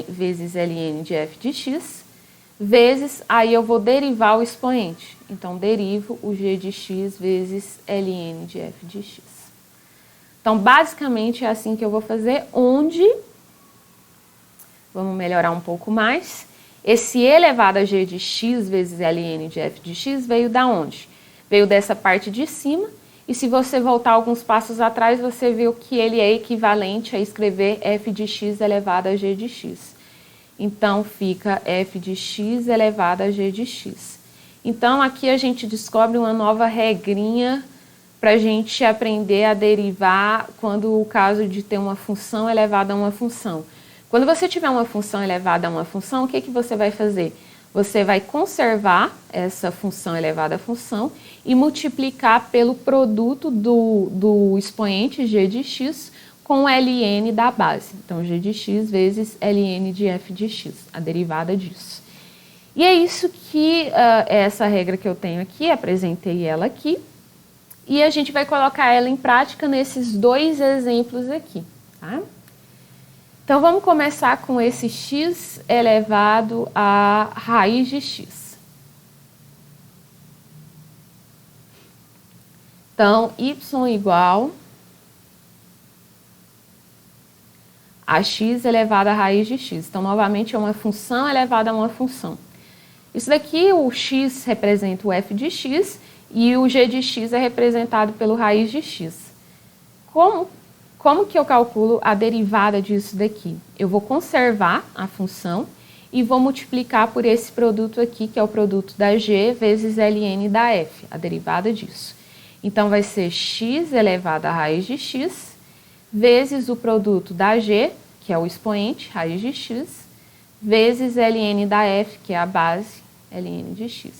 vezes ln de f de x, vezes, aí eu vou derivar o expoente. Então, derivo o g de x vezes ln de f de x. Então, basicamente, é assim que eu vou fazer, onde, vamos melhorar um pouco mais, esse e elevado a g de x vezes ln de f de x veio da onde? Veio dessa parte de cima, e se você voltar alguns passos atrás, você viu que ele é equivalente a escrever f de x elevado a g de x. Então, fica f de x elevado a g de x. Então, aqui a gente descobre uma nova regrinha para a gente aprender a derivar quando o caso de ter uma função elevada a uma função. Quando você tiver uma função elevada a uma função, o que você vai fazer? Você vai conservar essa função elevada à função e multiplicar pelo produto do expoente g de x com ln da base. Então, g de x vezes ln de f de x, a derivada disso. E é isso que é essa regra que eu tenho aqui, apresentei ela aqui. E a gente vai colocar ela em prática nesses dois exemplos aqui, tá? Então, vamos começar com esse x elevado a raiz de x. Então, y igual a x elevado a raiz de x. Então, novamente, é uma função elevada a uma função. Isso daqui, o x representa o f de x e o g de x é representado pelo raiz de x. Como que eu calculo a derivada disso daqui? Eu vou conservar a função e vou multiplicar por esse produto aqui, que é o produto da g vezes ln da f, a derivada disso. Então, vai ser x elevado a raiz de x, vezes o produto da g, que é o expoente, raiz de x, vezes ln da f, que é a base, ln de x.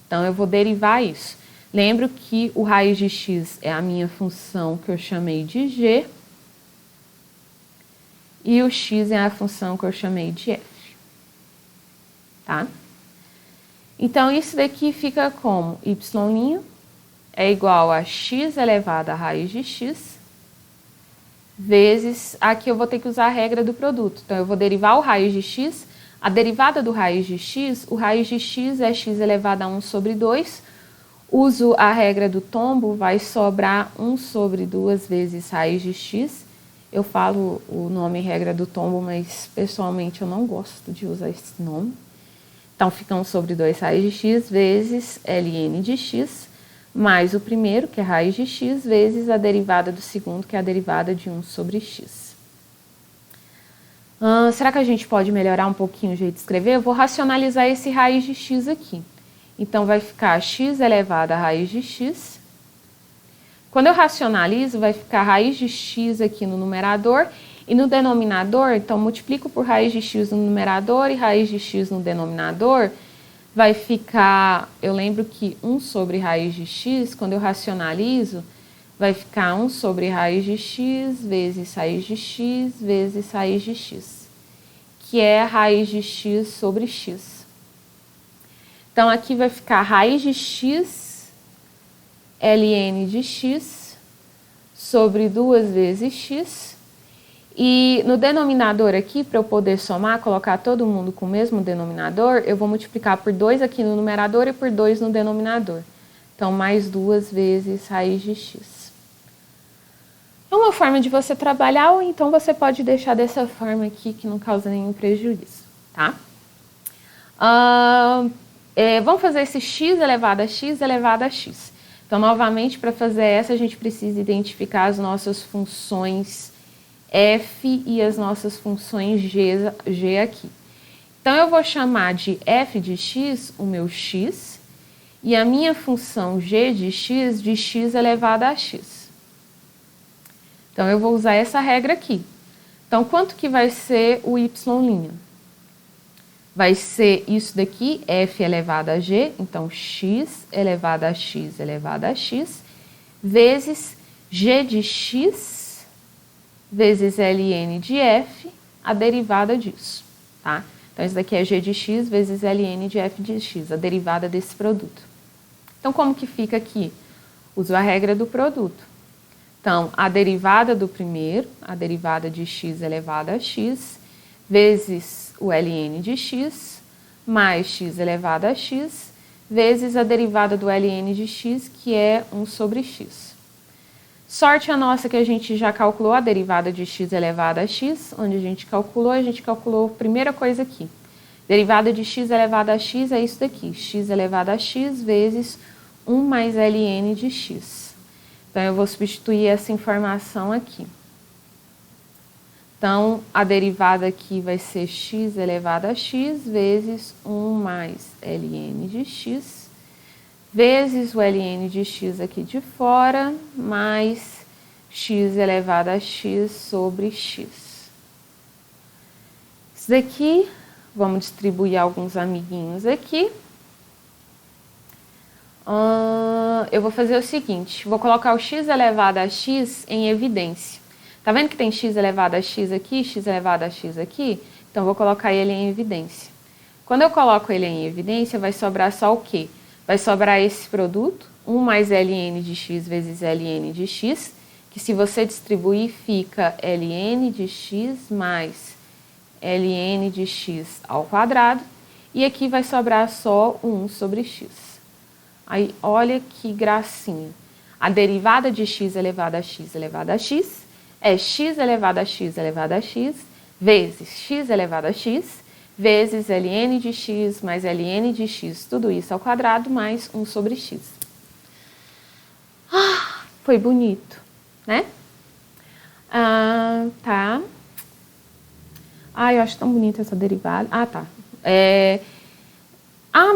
Então, eu vou derivar isso. Lembro que o raiz de x é a minha função que eu chamei de g, e o x é a função que eu chamei de f, tá? Então, isso daqui fica como y' é igual a x elevado a raiz de x, vezes, aqui eu vou ter que usar a regra do produto. Então, eu vou derivar o raiz de x, a derivada do raiz de x, o raiz de x é x elevado a 1 sobre 2, uso a regra do tombo, vai sobrar 1 sobre 2 vezes raiz de x. Eu falo o nome regra do tombo, mas pessoalmente eu não gosto de usar esse nome. Então, fica 1 sobre 2 raiz de x vezes ln de x, mais o primeiro, que é raiz de x, vezes a derivada do segundo, que é a derivada de 1 sobre x. Será que a gente pode melhorar um pouquinho o jeito de escrever? Eu vou racionalizar esse raiz de x aqui. Então, vai ficar x elevado a raiz de x. Quando eu racionalizo, vai ficar raiz de x aqui no numerador e no denominador, então multiplico por raiz de x no numerador e raiz de x no denominador, vai ficar, eu lembro que 1 sobre raiz de x, quando eu racionalizo, vai ficar 1 sobre raiz de x vezes raiz de x vezes raiz de x, que é raiz de x sobre x. Então, aqui vai ficar raiz de x ln de x sobre 2 vezes x. E no denominador aqui, para eu poder somar, colocar todo mundo com o mesmo denominador, eu vou multiplicar por 2 aqui no numerador e por 2 no denominador. Então, mais 2 vezes raiz de x. É uma forma de você trabalhar, ou então você pode deixar dessa forma aqui, que não causa nenhum prejuízo, tá? Vamos fazer esse x elevado a x elevado a x. Então, novamente, para fazer essa, a gente precisa identificar as nossas funções f e as nossas funções g aqui. Então, eu vou chamar de f de x o meu x e a minha função g de x elevado a x. Então, eu vou usar essa regra aqui. Então, quanto que vai ser o y'? Vai ser isso daqui, f elevado a g, então x elevado a x elevado a x, vezes g de x vezes ln de f, a derivada disso, tá? Então, isso daqui é g de x vezes ln de f de x, a derivada desse produto. Então, como que fica aqui? Uso a regra do produto. Então, a derivada do primeiro, a derivada de x elevado a x, vezes o ln de x, mais x elevado a x, vezes a derivada do ln de x, que é 1 sobre x. Sorte a nossa que a gente já calculou a derivada de x elevado a x, onde a gente calculou a primeira coisa aqui. Derivada de x elevado a x é isso daqui, x elevado a x vezes 1 mais ln de x. Então, eu vou substituir essa informação aqui. Então, a derivada aqui vai ser x elevado a x vezes 1 mais ln de x, vezes o ln de x aqui de fora, mais x elevado a x sobre x. Isso daqui, vamos distribuir alguns amiguinhos aqui. Eu vou fazer o seguinte, vou colocar o x elevado a x em evidência. Tá vendo que tem x elevado a x aqui, x elevado a x aqui? Então, vou colocar ele em evidência. Quando eu coloco ele em evidência, vai sobrar só o quê? Vai sobrar esse produto, 1 mais ln de x vezes ln de x, que se você distribuir, fica ln de x mais ln de x ao quadrado, e aqui vai sobrar só o 1 sobre x. Aí, olha que gracinha. A derivada de x elevado a x elevado a x é x elevado a x elevado a x vezes x elevado a x vezes ln de x mais ln de x, tudo isso ao quadrado, mais 1 sobre x. Foi bonito, né? Tá. Eu acho tão bonita essa derivada. Tá.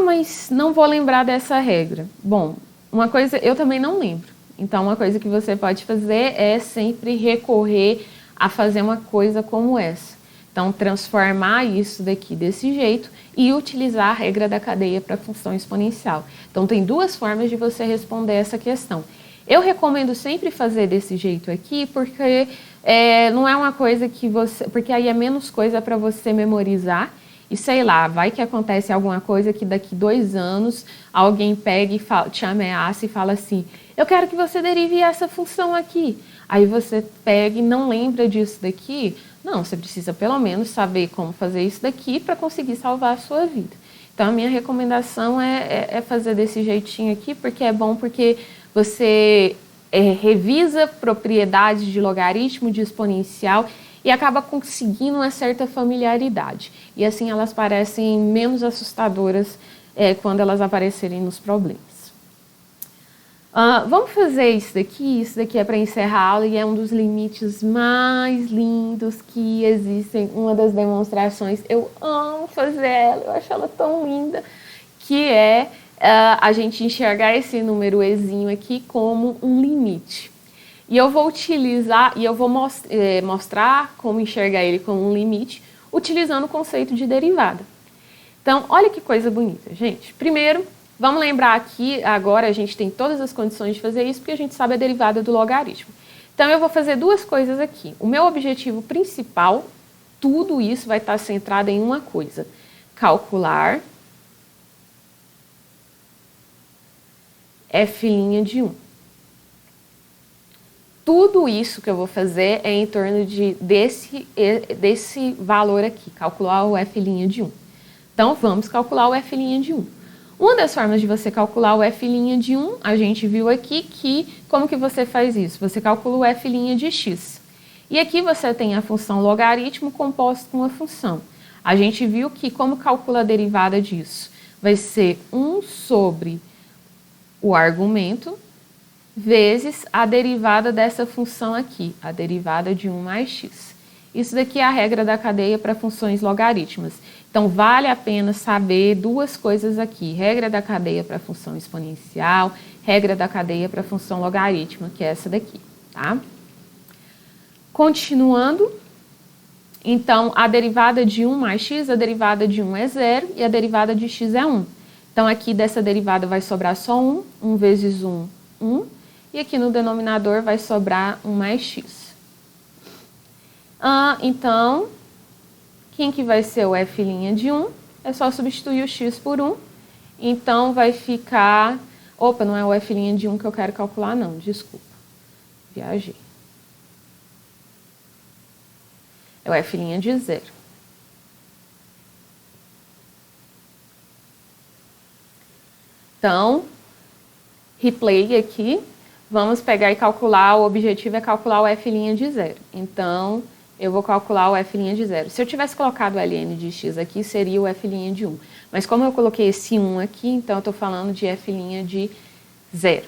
Mas não vou lembrar dessa regra. Bom, uma coisa eu também não lembro. Então, uma coisa que você pode fazer é sempre recorrer a fazer uma coisa como essa. Então, transformar isso daqui desse jeito e utilizar a regra da cadeia para a função exponencial. Então, tem duas formas de você responder essa questão. Eu recomendo sempre fazer desse jeito aqui, porque não é uma coisa que você... Porque aí é menos coisa para você memorizar. E sei lá, vai que acontece alguma coisa que daqui 2 anos alguém pega e te ameaça e fala assim, eu quero que você derive essa função aqui. Aí você pega e não lembra disso daqui. Não, você precisa pelo menos saber como fazer isso daqui para conseguir salvar a sua vida. Então, a minha recomendação é fazer desse jeitinho aqui, porque é bom porque você revisa propriedades de logaritmo, de exponencial, e acaba conseguindo uma certa familiaridade. E assim elas parecem menos assustadoras quando elas aparecerem nos problemas. Vamos fazer isso daqui é para encerrar a aula e é um dos limites mais lindos que existem, uma das demonstrações, eu amo fazer ela, eu acho ela tão linda, que é a gente enxergar esse número ezinho aqui como um limite. E eu vou utilizar, e eu vou mostrar como enxergar ele como um limite, utilizando o conceito de derivada. Então, olha que coisa bonita, gente. Primeiro, vamos lembrar aqui, agora a gente tem todas as condições de fazer isso, porque a gente sabe a derivada do logaritmo. Então, eu vou fazer duas coisas aqui. O meu objetivo principal, tudo isso vai estar centrado em uma coisa. Calcular f' de 1. Tudo isso que eu vou fazer é em torno desse valor aqui, calcular o f' de 1. Então, vamos calcular o f' de 1. Uma das formas de você calcular o f' de 1, a gente viu aqui que, como que você faz isso? Você calcula o f' de x. E aqui você tem a função logaritmo composta com uma função. A gente viu que, como calcula a derivada disso? Vai ser 1 sobre o argumento, vezes a derivada dessa função aqui, a derivada de 1 mais x. Isso daqui é a regra da cadeia para funções logarítmicas. Então, vale a pena saber duas coisas aqui. Regra da cadeia para função exponencial, regra da cadeia para função logarítmica, que é essa daqui, tá? Continuando, então, a derivada de 1 mais x, a derivada de 1 é 0 e a derivada de x é 1. Então, aqui dessa derivada vai sobrar só 1, 1 vezes 1, 1. E aqui no denominador vai sobrar 1 mais x. Então, quem que vai ser o f' de 1? É só substituir o x por 1. Então, vai ficar... Opa, não é o f' de 1 que eu quero calcular, não, desculpa. Viajei. É o f' de 0. Então, replay aqui. Vamos pegar e calcular, o objetivo é calcular o f' de 0. Então, eu vou calcular o f' de 0. Se eu tivesse colocado o ln de x aqui, seria o f' de 1. Mas como eu coloquei esse 1 aqui, então eu estou falando de f' de 0.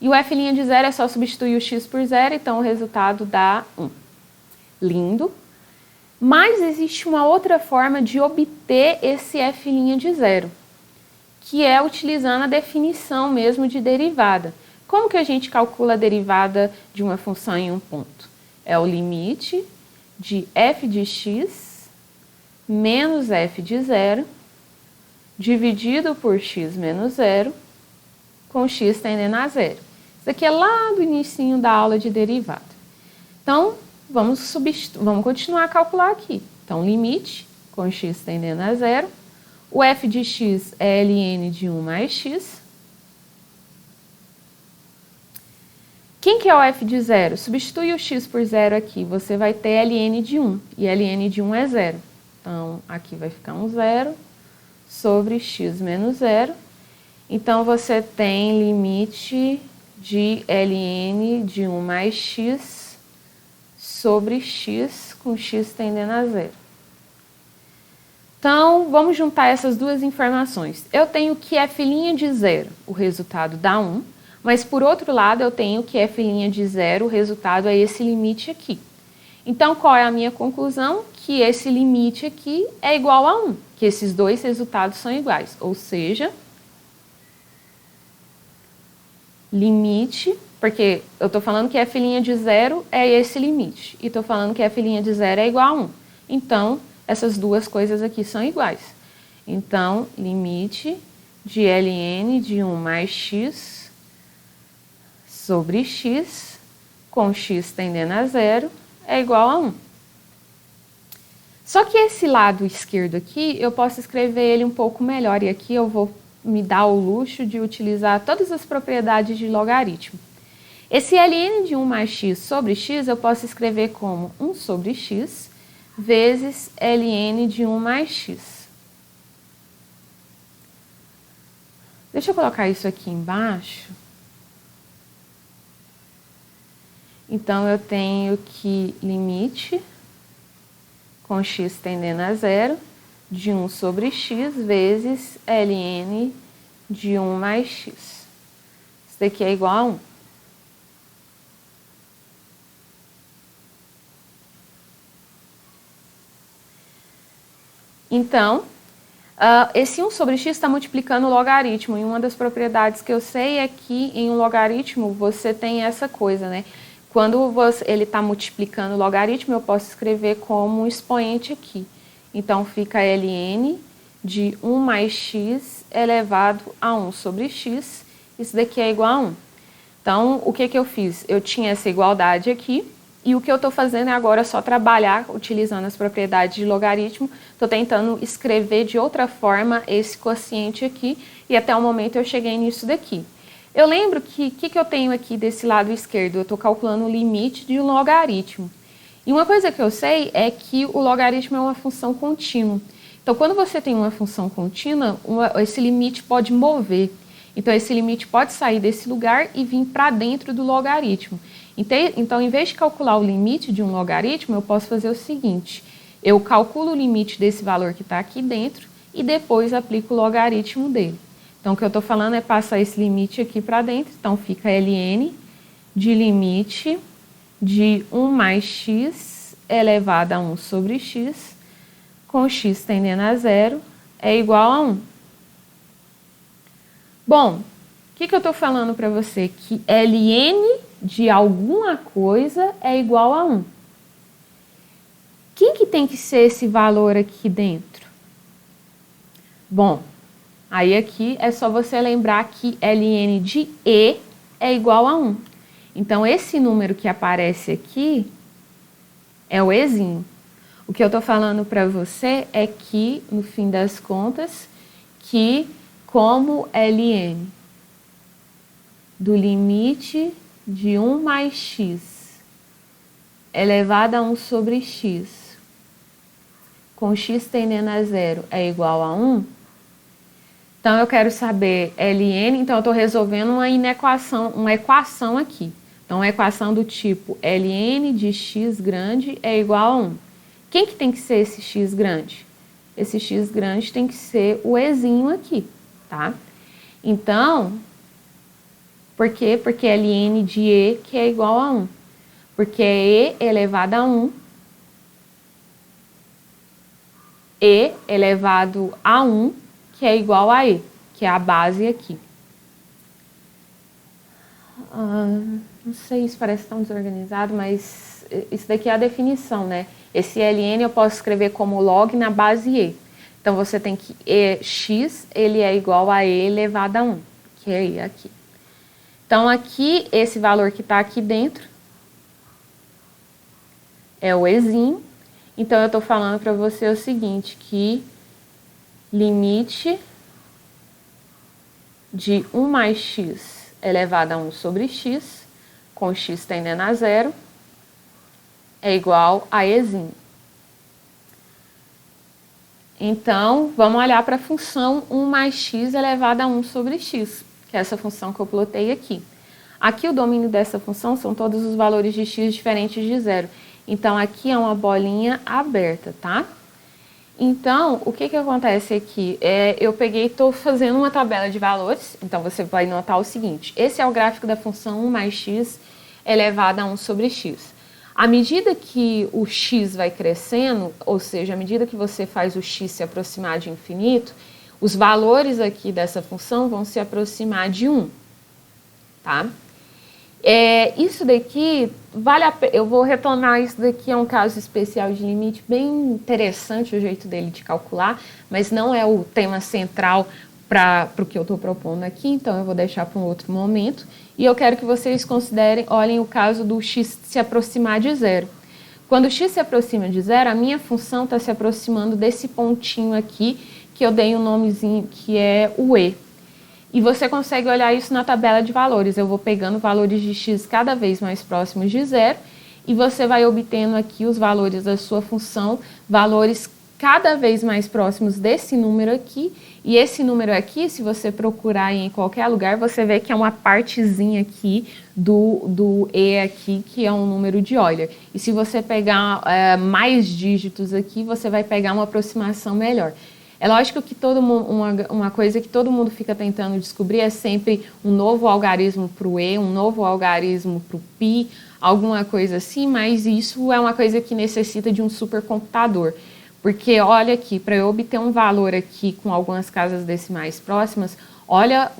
E o f' de 0 é só substituir o x por 0, então o resultado dá 1. Lindo. Mas existe uma outra forma de obter esse f' de 0, que é utilizando a definição mesmo de derivada. Como que a gente calcula a derivada de uma função em um ponto? É o limite de f de x menos f de 0 dividido por x menos 0 com x tendendo a 0. Isso aqui é lá do inicinho da aula de derivada. Então, vamos continuar a calcular aqui. Então, limite com x tendendo a 0. O f de x é ln de 1 mais x. Quem que é o f de 0? Substitui o x por 0 aqui, você vai ter ln de 1, e ln de 1 é 0. Então, aqui vai ficar um 0 sobre x menos 0. Então, você tem limite de ln de 1 mais x sobre x com x tendendo a 0. Então, vamos juntar essas duas informações. Eu tenho que f' de 0, o resultado dá 1. Mas, por outro lado, eu tenho que f' de 0, o resultado é esse limite aqui. Então, qual é a minha conclusão? Que esse limite aqui é igual a 1, que esses dois resultados são iguais. Ou seja, limite, porque eu estou falando que f' de 0 é esse limite, e estou falando que f' de 0 é igual a 1. Então, essas duas coisas aqui são iguais. Então, limite de ln de 1 mais x sobre x, com x tendendo a 0, é igual a 1. Só que esse lado esquerdo aqui, eu posso escrever ele um pouco melhor, e aqui eu vou me dar o luxo de utilizar todas as propriedades de logaritmo. Esse ln de 1 mais x sobre x, eu posso escrever como 1 sobre x vezes ln de 1 mais x. Deixa eu colocar isso aqui embaixo. Então, eu tenho que limite com x tendendo a 0 de 1 sobre x vezes ln de 1 mais x. Isso daqui é igual a 1. Então, esse 1 sobre x está multiplicando o logaritmo. E uma das propriedades que eu sei é que em um logaritmo você tem essa coisa, né? Quando ele está multiplicando o logaritmo, eu posso escrever como um expoente aqui. Então, fica ln de 1 mais x elevado a 1 sobre x. Isso daqui é igual a 1. Então, o que eu fiz? Eu tinha essa igualdade aqui, e o que eu estou fazendo é agora só trabalhar utilizando as propriedades de logaritmo. Estou tentando escrever de outra forma esse quociente aqui, e até o momento eu cheguei nisso daqui. Eu lembro que o que eu tenho aqui desse lado esquerdo? Eu estou calculando o limite de um logaritmo. E uma coisa que eu sei é que o logaritmo é uma função contínua. Então, quando você tem uma função contínua, esse limite pode mover. Então, esse limite pode sair desse lugar e vir para dentro do logaritmo. Então, em vez de calcular o limite de um logaritmo, eu posso fazer o seguinte. Eu calculo o limite desse valor que está aqui dentro e depois aplico o logaritmo dele. Então, o que eu estou falando é passar esse limite aqui para dentro. Então, fica ln de limite de 1 mais x elevado a 1 sobre x, com x tendendo a 0, é igual a 1. Bom, o que eu estou falando para você? Que ln de alguma coisa é igual a 1. Quem que tem que ser esse valor aqui dentro? Bom, aí aqui é só você lembrar que ln de e é igual a 1. Então, esse número que aparece aqui é o ezinho. O que eu estou falando para você é que, no fim das contas, que como ln do limite de 1 mais x elevado a 1 sobre x, com x tendendo a zero, é igual a 1, então eu quero saber Ln, então eu estou resolvendo uma equação aqui. Então, uma equação do tipo Ln de x grande é igual a 1. Quem que tem que ser esse x grande? Esse x grande tem que ser o ezinho aqui, tá? Então, por quê? Porque Ln de E que é igual a 1. Porque é E elevado a 1. E elevado a 1, que é igual a E, que é a base aqui. Não sei, isso parece tão desorganizado, mas isso daqui é a definição, né? Esse Ln eu posso escrever como log na base E. Então, você tem que x, ele é igual a E elevado a 1, que é E aqui. Então, aqui, esse valor que está aqui dentro é o Ezinho. Então, eu estou falando para você o seguinte, que limite de 1 mais x elevado a 1 sobre x, com x tendendo a zero, é igual a Ezinho. Então, vamos olhar para a função 1 mais x elevado a 1 sobre x, que é essa função que eu plotei aqui. Aqui o domínio dessa função são todos os valores de x diferentes de zero. Então, aqui é uma bolinha aberta, tá? Então, o que acontece aqui? Eu peguei e estou fazendo uma tabela de valores. Então, você vai notar o seguinte. Esse é o gráfico da função 1 mais x elevado a 1 sobre x. À medida que o x vai crescendo, ou seja, à medida que você faz o x se aproximar de infinito, os valores aqui dessa função vão se aproximar de 1, tá? Isso daqui, eu vou retornar isso daqui, é um caso especial de limite, bem interessante o jeito dele de calcular, mas não é o tema central para o que eu estou propondo aqui, então eu vou deixar para um outro momento. E eu quero que vocês olhem o caso do x se aproximar de zero. Quando o x se aproxima de zero, a minha função está se aproximando desse pontinho aqui, que eu dei um nomezinho, que é o E. E você consegue olhar isso na tabela de valores. Eu vou pegando valores de x cada vez mais próximos de zero, e você vai obtendo aqui os valores da sua função, valores cada vez mais próximos desse número aqui. E esse número aqui, se você procurar em qualquer lugar, você vê que é uma partezinha aqui do E aqui, que é um número de Euler. E se você pegar mais dígitos aqui, você vai pegar uma aproximação melhor. É lógico que uma coisa que todo mundo fica tentando descobrir é sempre um novo algarismo para o E, um novo algarismo para o π, alguma coisa assim, mas isso é uma coisa que necessita de um supercomputador. Porque olha aqui, para eu obter um valor aqui com algumas casas decimais próximas, olha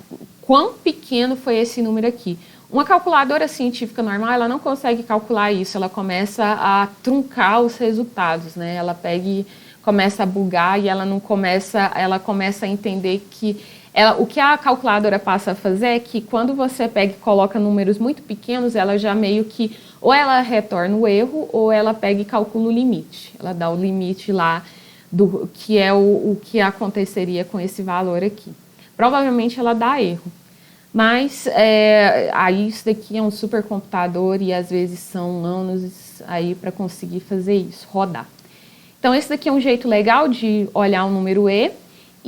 quão pequeno foi esse número aqui. Uma calculadora científica normal, ela não consegue calcular isso, ela começa a truncar os resultados, né? Ela pega e começa a bugar e ela começa a entender que o que a calculadora passa a fazer é que quando você pega e coloca números muito pequenos, ela já meio que, ou ela retorna o erro, ou ela pega e calcula o limite. Ela dá o limite lá do que é o que aconteceria com esse valor aqui. Provavelmente ela dá erro. Mas aí isso daqui é um supercomputador e às vezes são anos aí para conseguir fazer isso, rodar. Então esse daqui é um jeito legal de olhar o número E.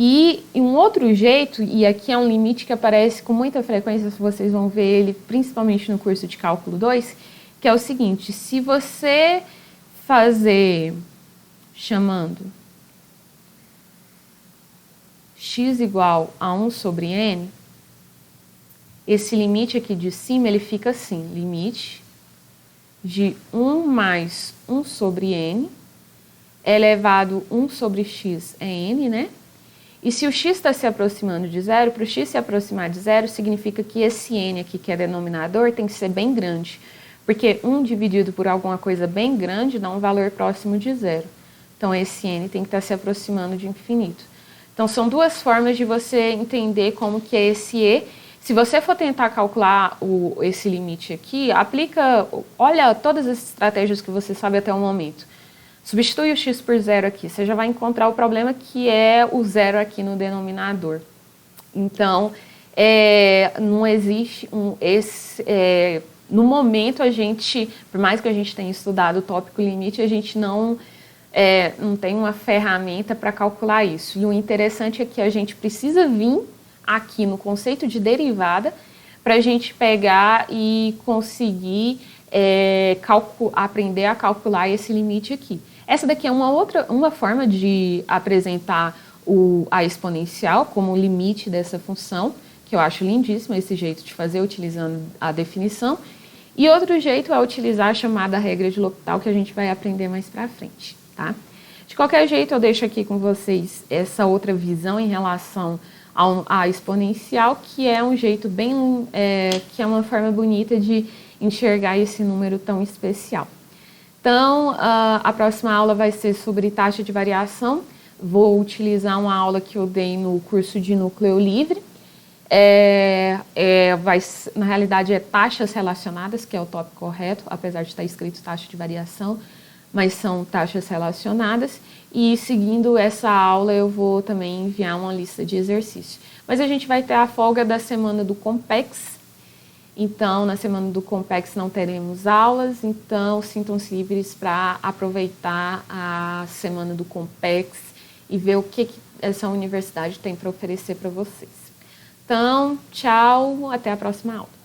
E um outro jeito, e aqui é um limite que aparece com muita frequência, vocês vão ver ele principalmente no curso de cálculo 2, que é o seguinte: se você fazer chamando x igual a 1 sobre n, esse limite aqui de cima ele fica assim, limite de 1 mais 1 sobre n elevado 1 sobre x é n, né? E se o x está se aproximando de zero, para o x se aproximar de zero, significa que esse n aqui, que é denominador, tem que ser bem grande. Porque 1 dividido por alguma coisa bem grande dá um valor próximo de zero. Então, esse n tem que estar se aproximando de infinito. Então, são duas formas de você entender como que é esse e. Se você for tentar calcular esse limite aqui, olha todas as estratégias que você sabe até o momento. Substitui o x por zero aqui, você já vai encontrar o problema que é o zero aqui no denominador. Então, não existe no momento, a gente, por mais que a gente tenha estudado o tópico limite, a gente não tem uma ferramenta para calcular isso. E o interessante é que a gente precisa vir aqui no conceito de derivada para a gente pegar e conseguir aprender a calcular esse limite aqui. Essa daqui é uma forma de apresentar a exponencial como o limite dessa função, que eu acho lindíssimo esse jeito de fazer utilizando a definição. E outro jeito é utilizar a chamada regra de L'Hopital, que a gente vai aprender mais para frente, tá? De qualquer jeito, eu deixo aqui com vocês essa outra visão em relação à exponencial, que é um jeito que é uma forma bonita de enxergar esse número tão especial. Então, a próxima aula vai ser sobre taxa de variação. Vou utilizar uma aula que eu dei no curso de núcleo livre. Na realidade, é taxas relacionadas, que é o tópico correto, apesar de estar escrito taxa de variação, mas são taxas relacionadas. E seguindo essa aula, eu vou também enviar uma lista de exercícios. Mas a gente vai ter a folga da semana do Compex. Então, na semana do Compex não teremos aulas, então sintam-se livres para aproveitar a semana do Compex e ver o que essa universidade tem para oferecer para vocês. Então, tchau, até a próxima aula.